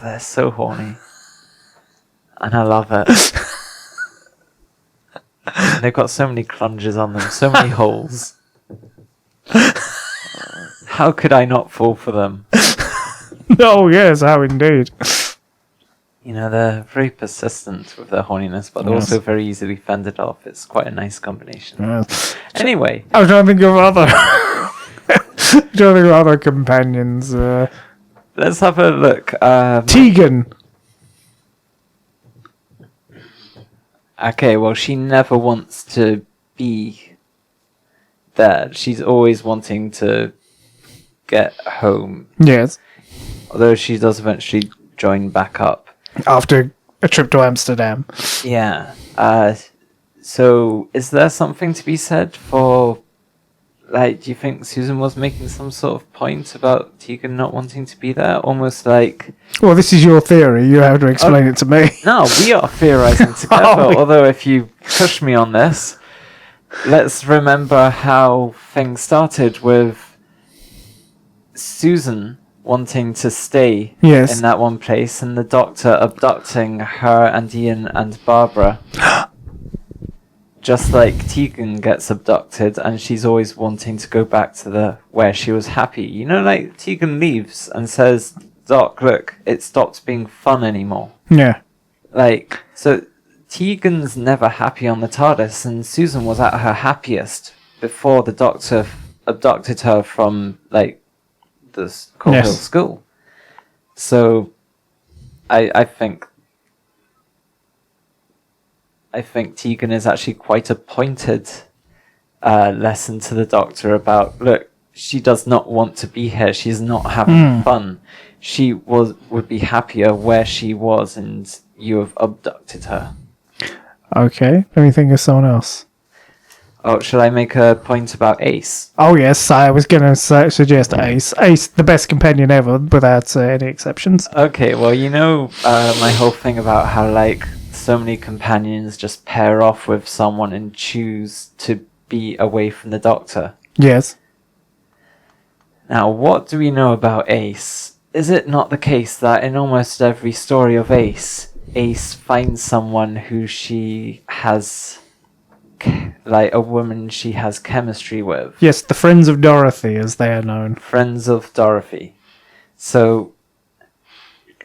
They're so horny. And I love it. And they've got so many clunges on them, so many holes. How could I not fall for them? No, yes, how indeed. They're very persistent with their horniness, but they're also very easily fended off. It's quite a nice combination. Yes. Anyway. I was trying to think of other companions. Let's have a look. Tegan. Okay, well, she never wants to be there. She's always wanting to get home. Yes. Although she does eventually join back up. After a trip to Amsterdam. Yeah. So, is there something to be said for... do you think Susan was making some sort of point about Tegan not wanting to be there? Almost like... Well, this is your theory. You have to explain it to me. No, we are theorizing together. Although, if you push me on this, let's remember how things started with Susan wanting to stay in that one place, and the Doctor abducting her and Ian and Barbara. Just like Tegan gets abducted, and she's always wanting to go back to where she was happy. Tegan leaves and says, "Doc, look, it stopped being fun anymore." Yeah. So Tegan's never happy on the TARDIS, and Susan was at her happiest before the Doctor abducted her from, the Coral Hill School. So, I think Tegan is actually quite a pointed lesson to the Doctor about, look, she does not want to be here. She's not having fun. She would be happier where she was, and you have abducted her. Okay, let me think of someone else. Oh, should I make a point about Ace? Oh yes, I was going to suggest Ace. Ace, the best companion ever, without any exceptions. Okay, well, my whole thing about how, so many companions just pair off with someone and choose to be away from the Doctor. Yes. Now, what do we know about Ace? Is it not the case that in almost every story of Ace finds someone who she has, a woman she has chemistry with? Yes, the Friends of Dorothy, as they are known. Friends of Dorothy. So,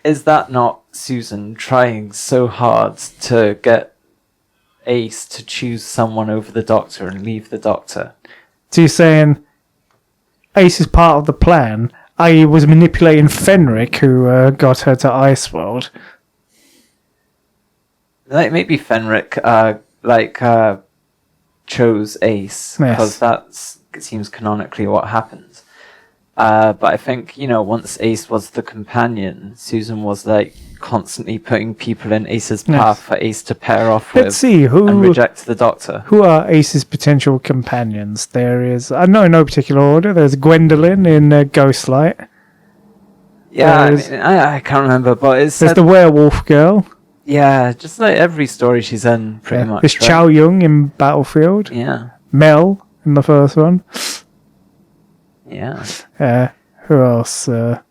is that not Susan trying so hard to get Ace to choose someone over the Doctor and leave the Doctor? So you're saying Ace is part of the plan, i.e. was manipulating Fenric, who got her to Iceworld? Maybe Fenric, chose Ace, because that seems canonically what happened. But I think, once Ace was the companion, Susan was constantly putting people in Ace's path for Ace to pair off with. Let's see, and reject the Doctor. Who are Ace's potential companions? There is, I know in no particular order, there's Gwendolyn in Ghostlight. Yeah, I can't remember, but it's... There's the werewolf girl. Yeah, just like every story she's in, pretty much. There's Chow Yun in Battlefield. Yeah. Mel in the first one. Yeah. Who else? I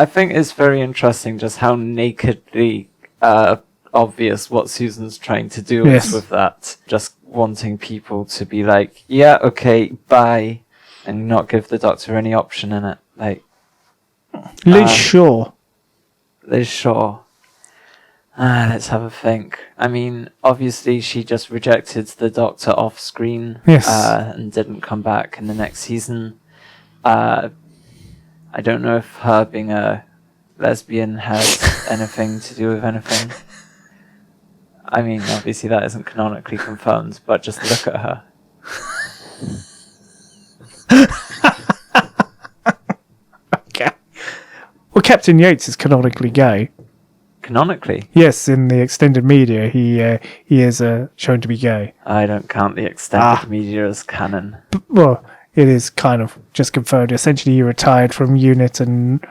think it's very interesting just how nakedly obvious what Susan's trying to do is with that. Just wanting people to be like, yeah, okay, bye, and not give the Doctor any option in it. Like Liz Shaw. Liz Shaw. Let's have a think. I mean, obviously she just rejected the Doctor off screen. Yes. And didn't come back in the next season. I don't know if her being a lesbian has anything to do with anything. I mean, obviously that isn't canonically confirmed, but just look at her. Okay. Well, Captain Yates is canonically gay. Canonically? Yes, in the extended media, he is shown to be gay. I don't count the extended media as canon. Well, it is kind of just confirmed. Essentially, he retired from UNIT and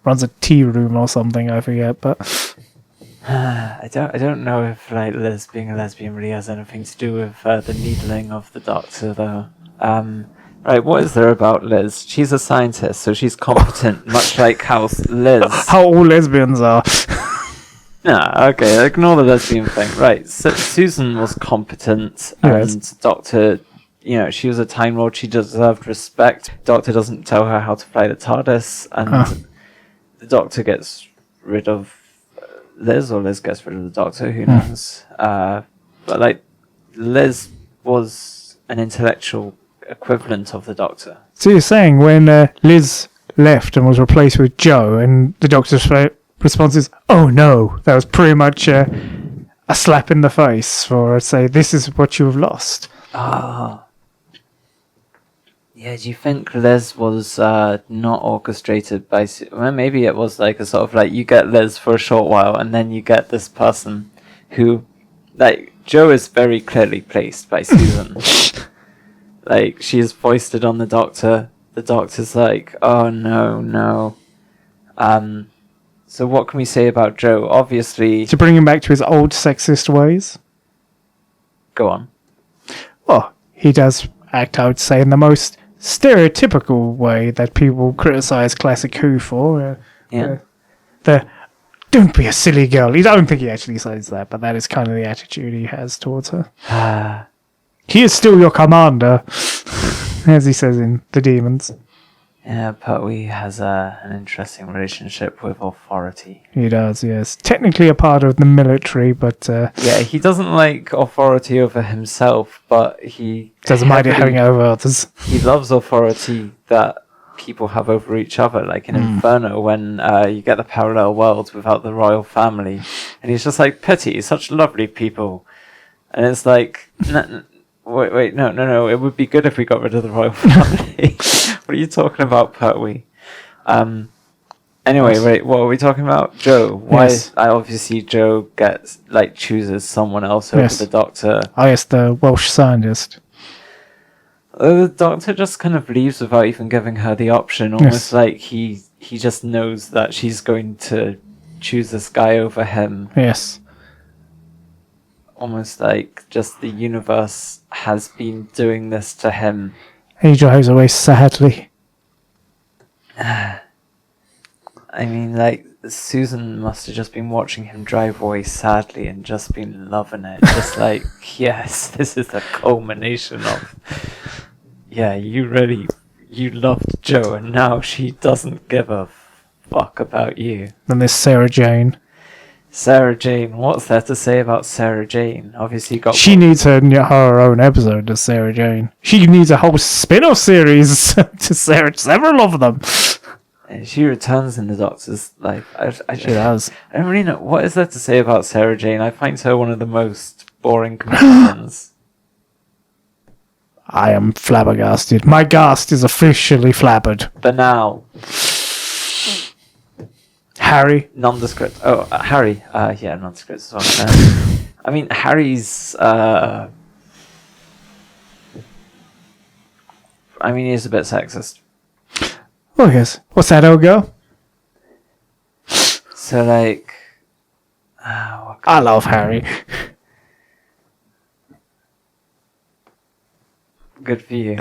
runs a tea room or something. I forget, but I don't know if like Liz being a lesbian really has anything to do with the needling of the Doctor, though. Right, what is there about Liz? She's a scientist, so she's competent, much like how Liz. How all lesbians are. Nah, okay, ignore the lesbian thing. Right, so Susan was competent, and Doctor, she was a Time Lord, she deserved respect. Doctor doesn't tell her how to fly the TARDIS, and the Doctor gets rid of Liz, or Liz gets rid of the Doctor, who knows. But, like, Liz was an intellectual equivalent of the Doctor. So you're saying when Liz left and was replaced with Jo, and the Doctor's response is, "Oh no," that was pretty much a slap in the face for, say, this is what you have lost. Ah. Yeah, do you think Liz was not orchestrated by... Well, maybe it was like a sort of like, you get Liz for a short while, and then you get this person who... Like, Jo is very clearly placed by Susan. Like, she is foisted on the Doctor. The Doctor's like, oh no. So what can we say about Jo? Obviously... To bring him back to his old sexist ways? Go on. Well, he does act, I would say, in the most stereotypical way that people criticize classic Who for. The "don't be a silly girl." I don't think he actually says that, but that is kind of the attitude he has towards her. He is still your commander, as he says in The Demons. Yeah, Pertwee has an interesting relationship with authority. He does, yes. Technically a part of the military, but... yeah, he doesn't like authority over himself, but he... doesn't mind it having over others. He loves authority that people have over each other, like in Inferno, when you get the parallel world without the royal family. And he's just like, pity, such lovely people. And it's like... Wait, no, it would be good if we got rid of the royal family. What are you talking about, Pertwee? Anyway, right, what are we talking about? Jo. Why? Yes. Obviously, Jo chooses someone else over the Doctor. Oh, yes, the Welsh scientist. The Doctor just kind of leaves without even giving her the option, almost like he just knows that she's going to choose this guy over him. Yes. Almost like just the universe has been doing this to him. He drives away sadly. I mean, like, Susan must have just been watching him drive away sadly and just been loving it. Just like, yes, this is the culmination of... Yeah, you loved Jo, and now she doesn't give a fuck about you. Then there's Sarah Jane. Sarah Jane, what's there to say about Sarah Jane? Obviously, she needs her own episode to Sarah Jane. She needs a whole spin-off series to Sarah, several of them. She returns in the Doctor's life. She does. I don't really know. What is there to say about Sarah Jane? I find her one of the most boring comedians. I am flabbergasted. My ghast is officially flabbered. Banal. Harry. Nondescript. Oh, Harry. Yeah, nondescript as well. I mean, Harry's... he's a bit sexist. Oh, yes. What's that, old girl? So, like... I love Harry. Good for you.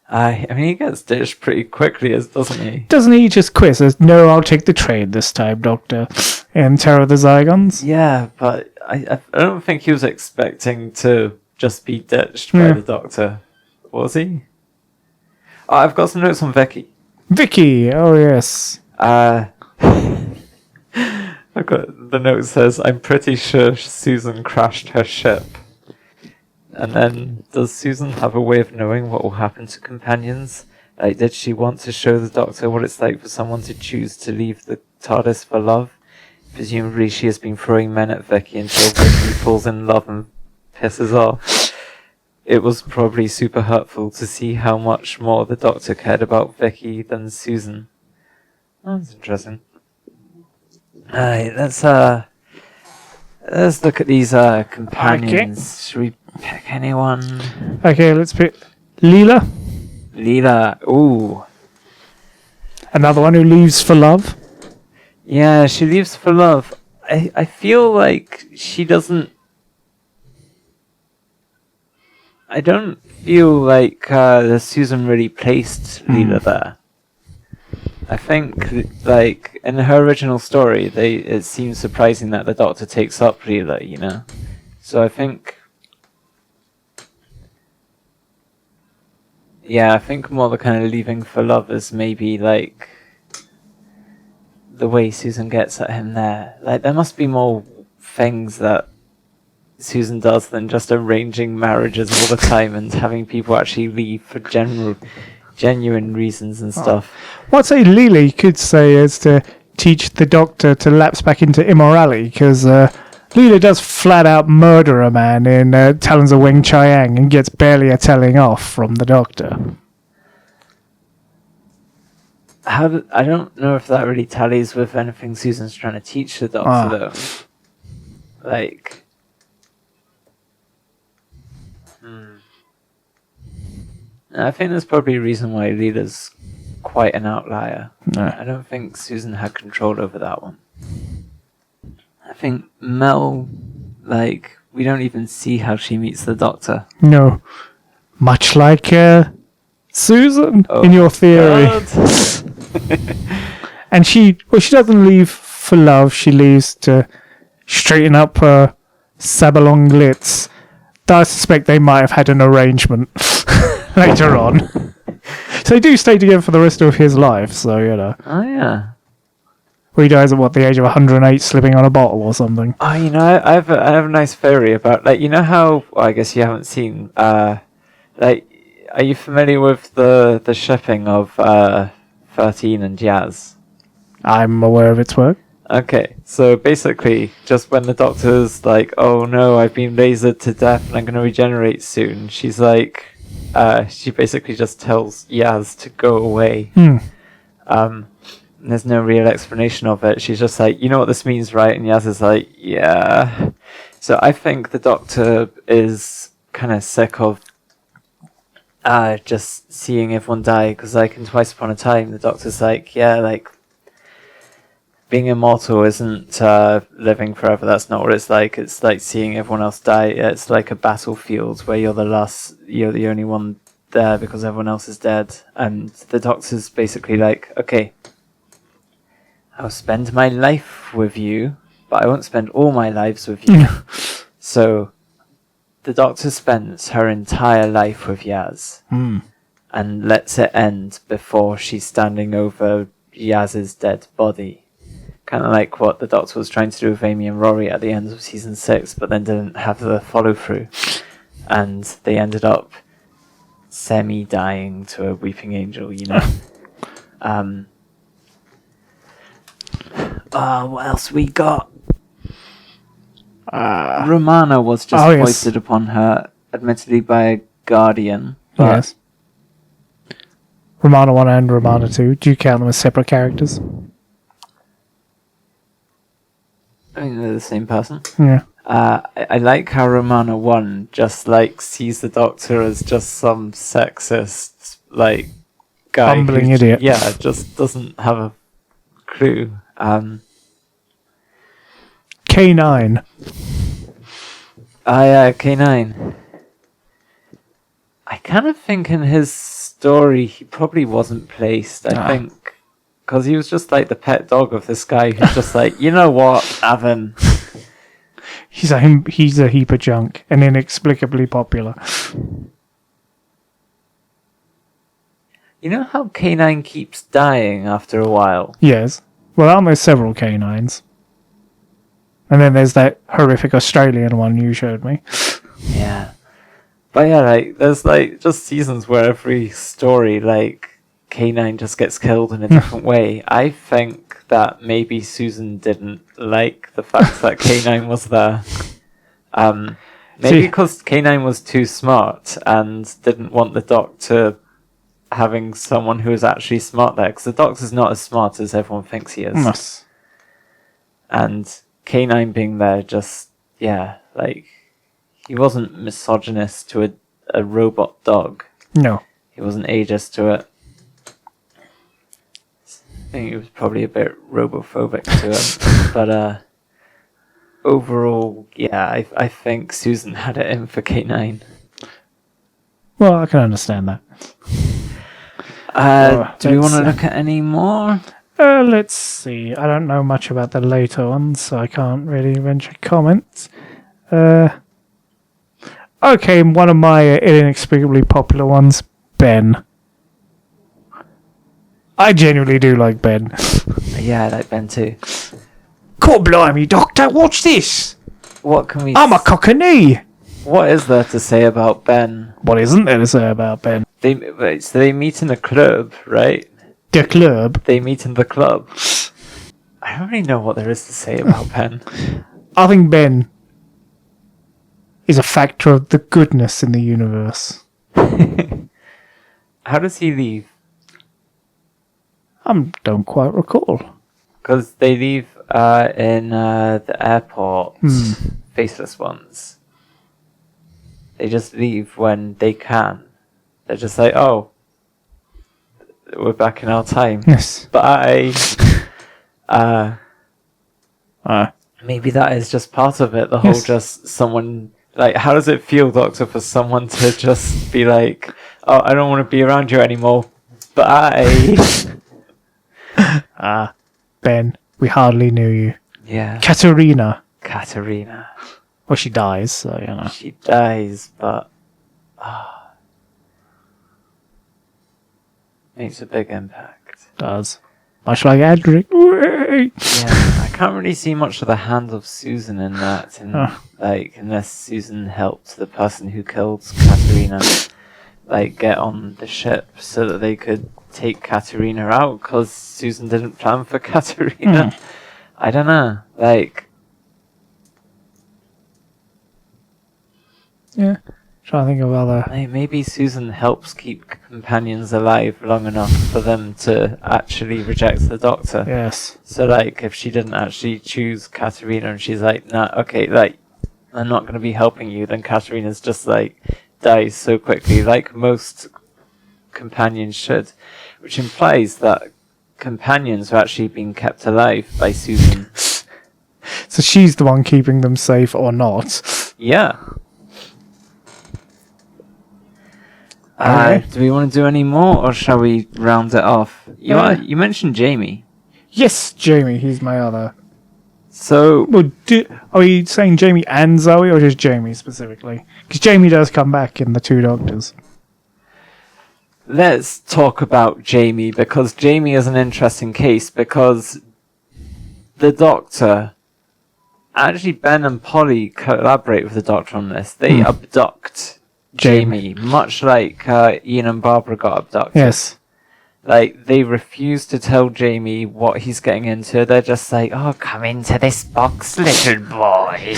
I mean, he gets ditched pretty quickly, doesn't he? Doesn't he just quit? Says, no, I'll take the train this time, Doctor. In Terror of the Zygons? Yeah, but I don't think he was expecting to just be ditched by the Doctor. Was he? Oh, I've got some notes on Vicky. Vicky, oh yes. I've got the note says, I'm pretty sure Susan crashed her ship. And then, does Susan have a way of knowing what will happen to companions? Like, did she want to show the Doctor what it's like for someone to choose to leave the TARDIS for love? Presumably she has been throwing men at Vicky until Vicky falls in love and pisses off. It was probably super hurtful to see how much more the Doctor cared about Vicky than Susan. Oh, that's interesting. Alright, let's look at these companions. Okay. Should we pick anyone? Okay, let's pick Leela. Leela, ooh. Another one who leaves for love. Yeah, she leaves for love. I feel like she doesn't... I don't feel like Susan really placed Leela there. I think, like, in her original story, it seems surprising that the Doctor takes up Leela, you know? So I think... Yeah, I think more the kind of leaving for love is maybe, like, the way Susan gets at him there. Like, there must be more things that Susan does than just arranging marriages all the time and having people actually leave for genuine reasons and stuff. What say Lily could say is to teach the Doctor to lapse back into immorality, because Leela does flat out murder a man in Talons of Wing Chiang and gets barely a telling off from the Doctor. I don't know if that really tallies with anything Susan's trying to teach the Doctor, though. Like... I think there's probably a reason why Leela's quite an outlier. No. I don't think Susan had control over that one. I think Mel, like, we don't even see how she meets the Doctor. No. Much like Susan, in your theory. And she doesn't leave for love, she leaves to straighten up her Sabalong glitz. I suspect they might have had an arrangement later on. So they do stay together for the rest of his life, so, you know. Oh, yeah. Well, he dies at, the age of 108, slipping on a bottle or something. Oh, you know, I have a nice theory about, like, you know how, well, I guess you haven't seen, like, are you familiar with the shipping of 13 and Yaz? I'm aware of its work. Okay, so basically, just when the Doctor's like, oh no, I've been lasered to death and I'm going to regenerate soon, she's like, she basically just tells Yaz to go away. There's no real explanation of it. She's just like, you know what this means, right? And Yaz is like, yeah. So I think the Doctor is kind of sick of just seeing everyone die, because like in Twice Upon a Time, the Doctor's like, yeah, like, being immortal isn't living forever. That's not what it's like. It's like seeing everyone else die. It's like a battlefield where you're the only one there because everyone else is dead. And the Doctor's basically like, okay, I'll spend my life with you, but I won't spend all my lives with you. So the Doctor spends her entire life with Yaz and lets it end before she's standing over Yaz's dead body. Kind of like what the Doctor was trying to do with Amy and Rory at the end of season 6, but then didn't have the follow through, and they ended up semi-dying to a weeping angel, you know. What else we got? Romana was just foisted upon her, admittedly by a guardian. But yes. Romana 1 and Romana 2. Do you count them as separate characters? I think they're the same person. Yeah. I like how Romana 1 just like sees the Doctor as just some sexist like guy, bumbling idiot. Yeah, just doesn't have a clue. K9. K9. I kind of think in his story he probably wasn't placed. I think because he was just like the pet dog of this guy who's just like, you know what, Avon. He's a heap of junk and inexplicably popular. You know how K9 keeps dying after a while? Yes. Well, aren't there several K9s? And then there's that horrific Australian one you showed me. Yeah. But yeah, like, there's like just seasons where every story, like, K9 just gets killed in a different way. I think that maybe Susan didn't like the fact that K9 was there. Maybe because K9 was too smart and didn't want the Doctor having someone who is actually smart there, because the Doctor's not as smart as everyone thinks he is. Yes. And K9 being there just, yeah, like, he wasn't misogynist to a robot dog. No. He wasn't ageist to it. I think he was probably a bit robophobic to it. But overall, yeah, I think Susan had it in for K9. Well, I can understand that. Do we want to look at any more? Let's see. I don't know much about the later ones, so I can't really venture comments. Okay, one of my inexplicably popular ones, Ben. I genuinely do like Ben. Yeah, I like Ben too. God blimey, Doctor, watch this! What can we... I'm a cockney! What is there to say about Ben? What isn't there to say about Ben? So they meet in a club, right? The club? They meet in the club. I don't really know what there is to say about Ben. I think Ben is a factor of the goodness in the universe. How does he leave? I don't quite recall. Because they leave in the airport, faceless ones. They just leave when they can. They're just like, oh, we're back in our time. Yes. Bye. Maybe that is just part of it. The whole just someone... Like, how does it feel, Doctor, for someone to just be like, oh, I don't want to be around you anymore. Bye. Ben, we hardly knew you. Yeah. Katerina. Well, she dies, so, you know. She dies, but... makes a big impact. Does. Much like Adric. Yeah, I can't really see much of the hand of Susan in that. Like, unless Susan helped the person who killed Katerina, like, get on the ship so that they could take Katerina out, because Susan didn't plan for Katerina. I don't know. Like... Yeah. Trying to think of other... Maybe Susan helps keep companions alive long enough for them to actually reject the Doctor. Yes. So, like, if she didn't actually choose Katerina and she's like, nah, okay, like, I'm not going to be helping you, then Katerina's just, like, dies so quickly, like most companions should. Which implies that companions are actually being kept alive by Susan. So she's the one keeping them safe or not. Yeah. Do we want to do any more, or shall we round it off? You mentioned Jamie. Yes, Jamie. He's my other. So, well, are you saying Jamie and Zoe, or just Jamie specifically? Because Jamie does come back in the Two Doctors. Let's talk about Jamie, because Jamie is an interesting case, because the Doctor... Actually, Ben and Polly collaborate with the Doctor on this. They abduct Jamie, much like Ian and Barbara got abducted. Yes. Like, they refuse to tell Jamie what he's getting into. They're just like, oh, come into this box, little boy.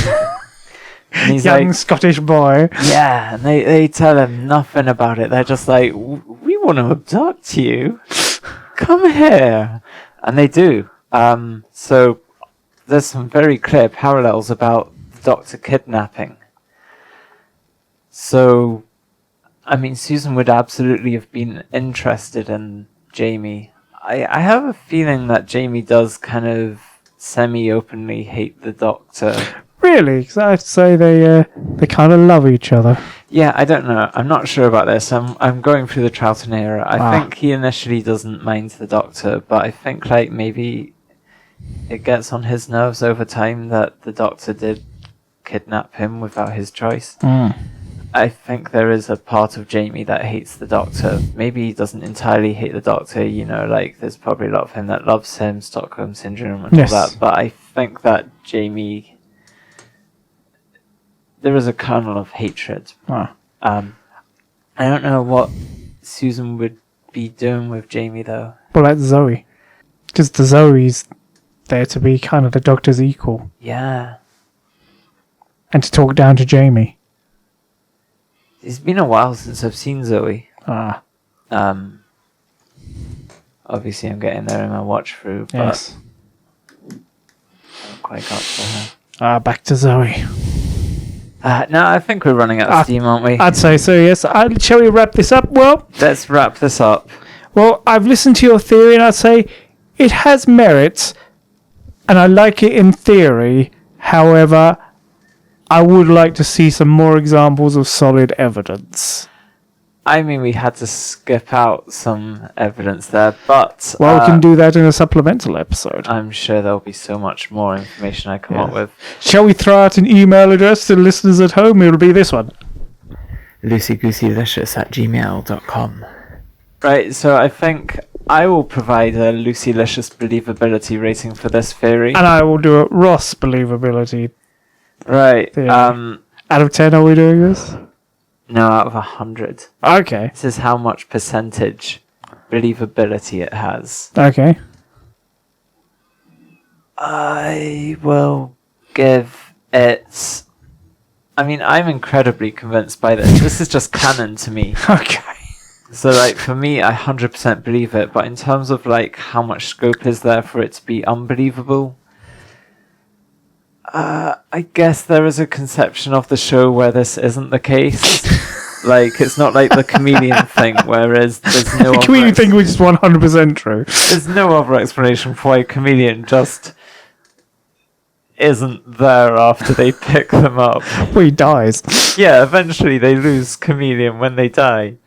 And he's young like, Scottish boy. Yeah, and they tell him nothing about it. They're just like, we want to abduct you. Come here. And they do. So there's some very clear parallels about the Doctor kidnapping. So, I mean, Susan would absolutely have been interested in Jamie. I have a feeling that Jamie does kind of semi-openly hate the Doctor. Really? Because I'd say they kind of love each other. Yeah, I don't know. I'm not sure about this. I'm going through the Troughton era. I think he initially doesn't mind the Doctor, but I think like maybe it gets on his nerves over time that the Doctor did kidnap him without his choice. I think there is a part of Jamie that hates the Doctor. Maybe he doesn't entirely hate the Doctor, you know, like there's probably a lot of him that loves him, Stockholm Syndrome and all that, but I think that Jamie... There is a kernel of hatred. I don't know what Susan would be doing with Jamie, though. Well, that's Zoe. Because the Zoe's there to be kind of the Doctor's equal. Yeah. And to talk down to Jamie. It's been a while since I've seen Zoe. Obviously, I'm getting there in my watch through, but yes. I haven't quite got to her. Back to Zoe. No, I think we're running out of steam, aren't we? I'd say so, yes. Shall we wrap this up? Well, let's wrap this up. Well, I've listened to your theory, and I'd say it has merits, and I like it in theory. However, I would like to see some more examples of solid evidence. I mean, we had to skip out some evidence there, but... Well, we can do that in a supplemental episode. I'm sure there'll be so much more information I come up with. Shall we throw out an email address to listeners at home? It'll be this one. LucyGooseyLicious@gmail.com. Right, so I think I will provide a Lucylicious believability rating for this theory. And I will do a Ross believability. Right. Theory. Out of 10 are we doing this? No, out of 100. Okay. This is how much percentage believability it has. Okay. I will give it... I mean, I'm incredibly convinced by this. This is just canon to me. Okay. So, like, for me, I 100% believe it. But in terms of, like, how much scope is there for it to be unbelievable... I guess there is a conception of the show where this isn't the case. Like, it's not like the chameleon thing, whereas there's no... The chameleon thing which is 100% true. There's no other explanation for why a chameleon just isn't there after they pick them up. Well, he dies. Yeah, eventually they lose chameleon when they die.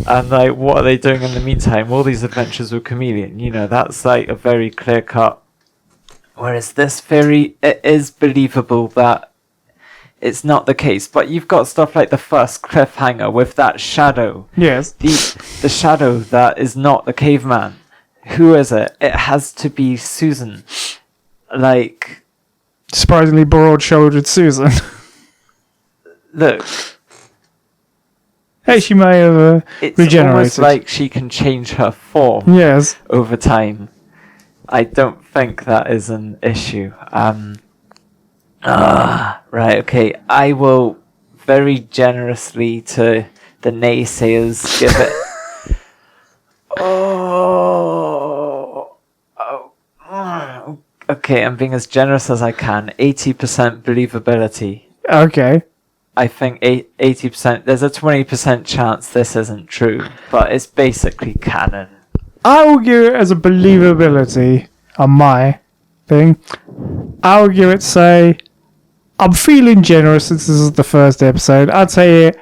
And, like, what are they doing in the meantime? All these adventures with chameleon, you know, that's, like, a very clear-cut... Whereas this theory, it is believable that it's not the case. But you've got stuff like the first cliffhanger with that shadow. Yes. The shadow that is not the caveman. Who is it? It has to be Susan. Like... Surprisingly broad-shouldered Susan. Look. Hey, she may have it's regenerated. Almost like she can change her form. Yes. Over time. I don't think that is an issue. Right, okay. I will very generously to the naysayers give it... Okay, I'm being as generous as I can. 80% believability. Okay. I think 80%... There's a 20% chance this isn't true, but it's basically canon. I will give it as a believability on my thing. I will give it, say, I'm feeling generous since this is the first episode. I'd say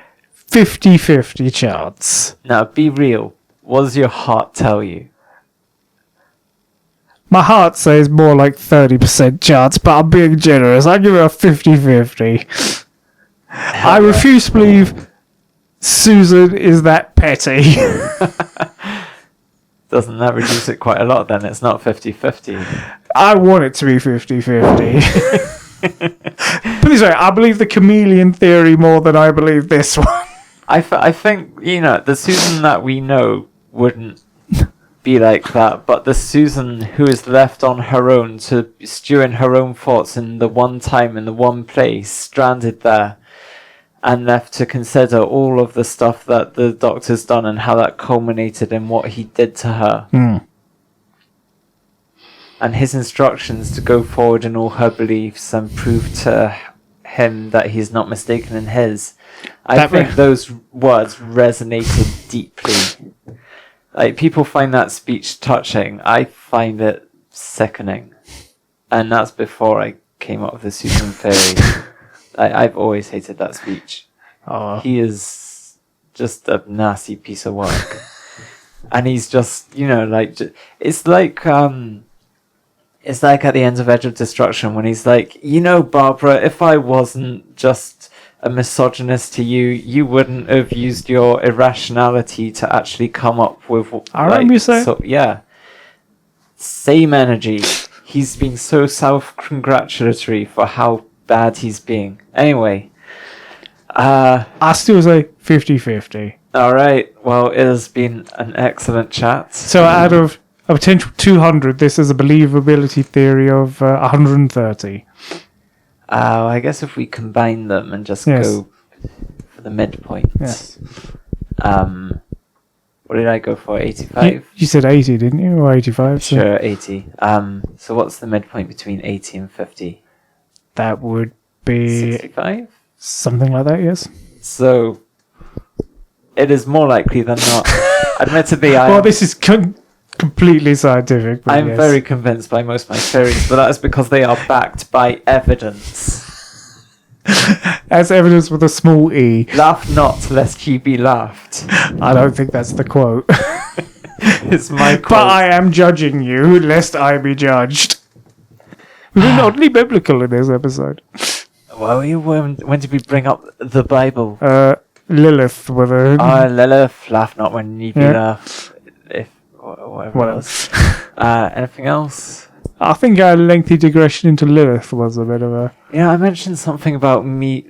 50-50 chance. Now, be real. What does your heart tell you? My heart says more like 30% chance, but I'm being generous. I give it a 50-50. I refuse to believe Susan is that petty. Doesn't that reduce it quite a lot then? It's not 50-50. I want it to be 50-50. Put this way, I believe the chameleon theory more than I believe this one. I think, you know, the Susan that we know wouldn't be like that, but the Susan who is left on her own to stew in her own thoughts in the one time, in the one place, stranded there, and left to consider all of the stuff that the Doctor's done and how that culminated in what he did to her. And his instructions to go forward in all her beliefs and prove to him that he's not mistaken in his. I think those words resonated deeply. Like, people find that speech touching. I find it sickening. And that's before I came up with the Susan Fairy. I've always hated that speech. Oh. He is just a nasty piece of work. And he's just, you know, like, it's like at the end of Edge of Destruction when he's like, you know, Barbara, if I wasn't just a misogynist to you, you wouldn't have used your irrationality to actually come up with. I remember you saying. So, yeah. Same energy. He's been so self-congratulatory for how bad he's being. Anyway. I still say 50-50. Alright, well, it has been an excellent chat. So out of a potential 200, this is a believability theory of 130. I guess if we combine them and just go for the midpoint. Yes. What did I go for? 85? You said 80, didn't you? Or 85? So Sure, 80. So what's the midpoint between 80 and 50? that would be 65? something like that, yes. So it is more likely than not. Admittedly, Well, this is completely scientific. But I'm yes. very convinced by most of my theories, but that is because they are backed by evidence. As evidence with a small e. Laugh not, lest ye be laughed. I don't think that's the quote. It's my quote. But I am judging you, lest I be judged. We're oddly biblical in this episode. Well, when did we bring up the Bible? Lilith with a... Lilith, laugh not when ye be laughed. Whatever What else. Anything else? I think our lengthy digression into Lilith was a bit of a... Yeah, I mentioned something about me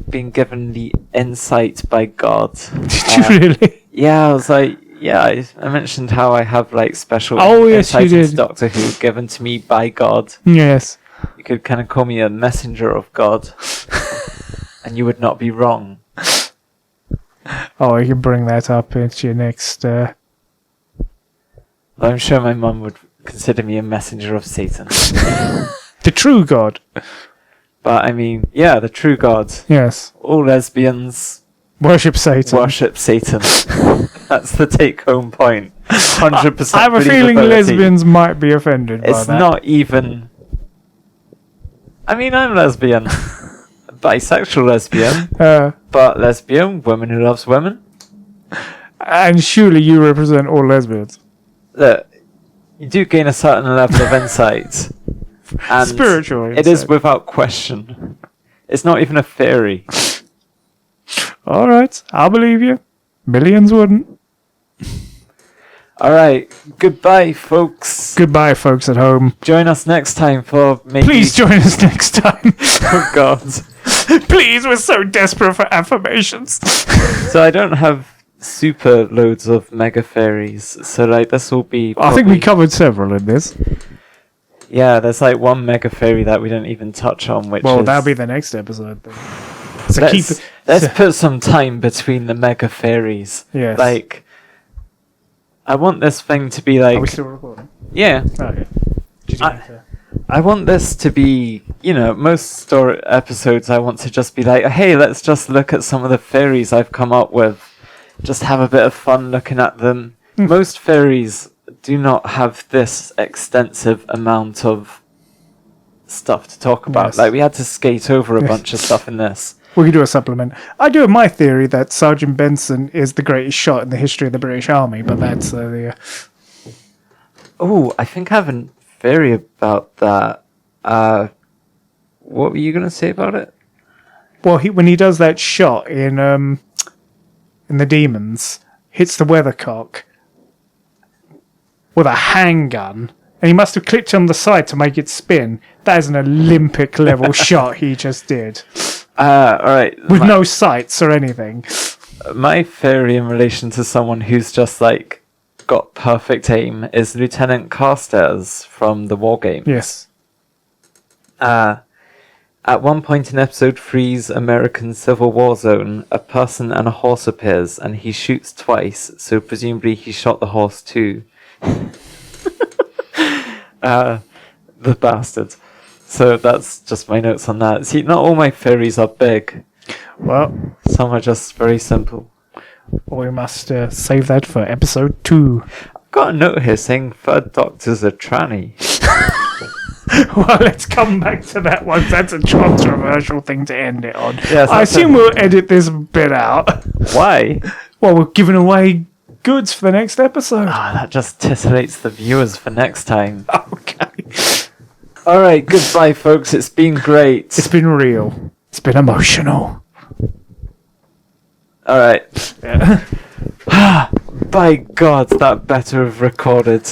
being given the insight by God. Did you really? Yeah, I was like, I mentioned how I have like special yes, insight you into did. Doctor Who given to me by God. Yes. You could kind of call me a messenger of God, and you would not be wrong. Oh, you can bring that up into your next... Well, I'm sure my mum would consider me a messenger of Satan. The true God. But I mean, yeah, the true God. Yes. All lesbians Worship Satan. worship Satan. That's the take-home point. 100%. I have a feeling believability. lesbians might be offended by It's that. not even... I mean, I'm lesbian. Bisexual lesbian. But lesbian, woman who loves women. And surely you represent all lesbians. Look, you do gain a certain level of insight. And Spiritual it is insight. without question. It's not even a theory. Alright, I'll believe you. Millions wouldn't. Alright, goodbye, folks. Goodbye, folks at home. Join us next time for maybe... Please join us next time. Oh, God. Please, we're so desperate for affirmations. So I don't have super loads of Megatheories, so like this will be I think we probably- covered several in this. Yeah, there's like one Megatheory that we didn't even touch on, which Well, is... that'll be the next episode then. So keep it. Let's put some time between the Megatheories. Yes. Like, I want this thing to be like... Are we still recording? Yeah. Oh, yeah. Did you want to- I want this to be, you know, most story episodes I want to just be like, hey, let's just look at some of the theories I've come up with. Just have a bit of fun looking at them. Most theories do not have this extensive amount of stuff to talk about. Yes. Like, we had to skate over a bunch of stuff in this. We could do a supplement. I do have my theory that Sergeant Benson is the greatest shot in the history of the British Army, but that's the... Oh, I think I have a theory about that. What were you going to say about it? Well, when he does that shot in the Demons, hits the weathercock with a handgun, and he must have clicked on the side to make it spin. That is an Olympic level shot he just did. Alright. With no sights or anything. My theory in relation to someone who's just like got perfect aim is Lieutenant Carstairs from the War Game. Yes. At one point in episode 3's American Civil War Zone, a person and a horse appears, and he shoots twice, so presumably he shot the horse too. The bastard. So that's just my notes on that. See, not all my theories are big. Well, Some are just very simple. Or we must save that for episode 2. I've got a note here saying Third Doctor's a tranny. Well, let's come back to that one. That's a controversial thing to end it on. Yes, I assume we'll edit this bit out. Why? Well, we're giving away goods for the next episode. That just titillates the viewers for next time. Okay. Alright, goodbye folks, it's been great. It's been real. It's been emotional. Alright. By God, that better have recorded.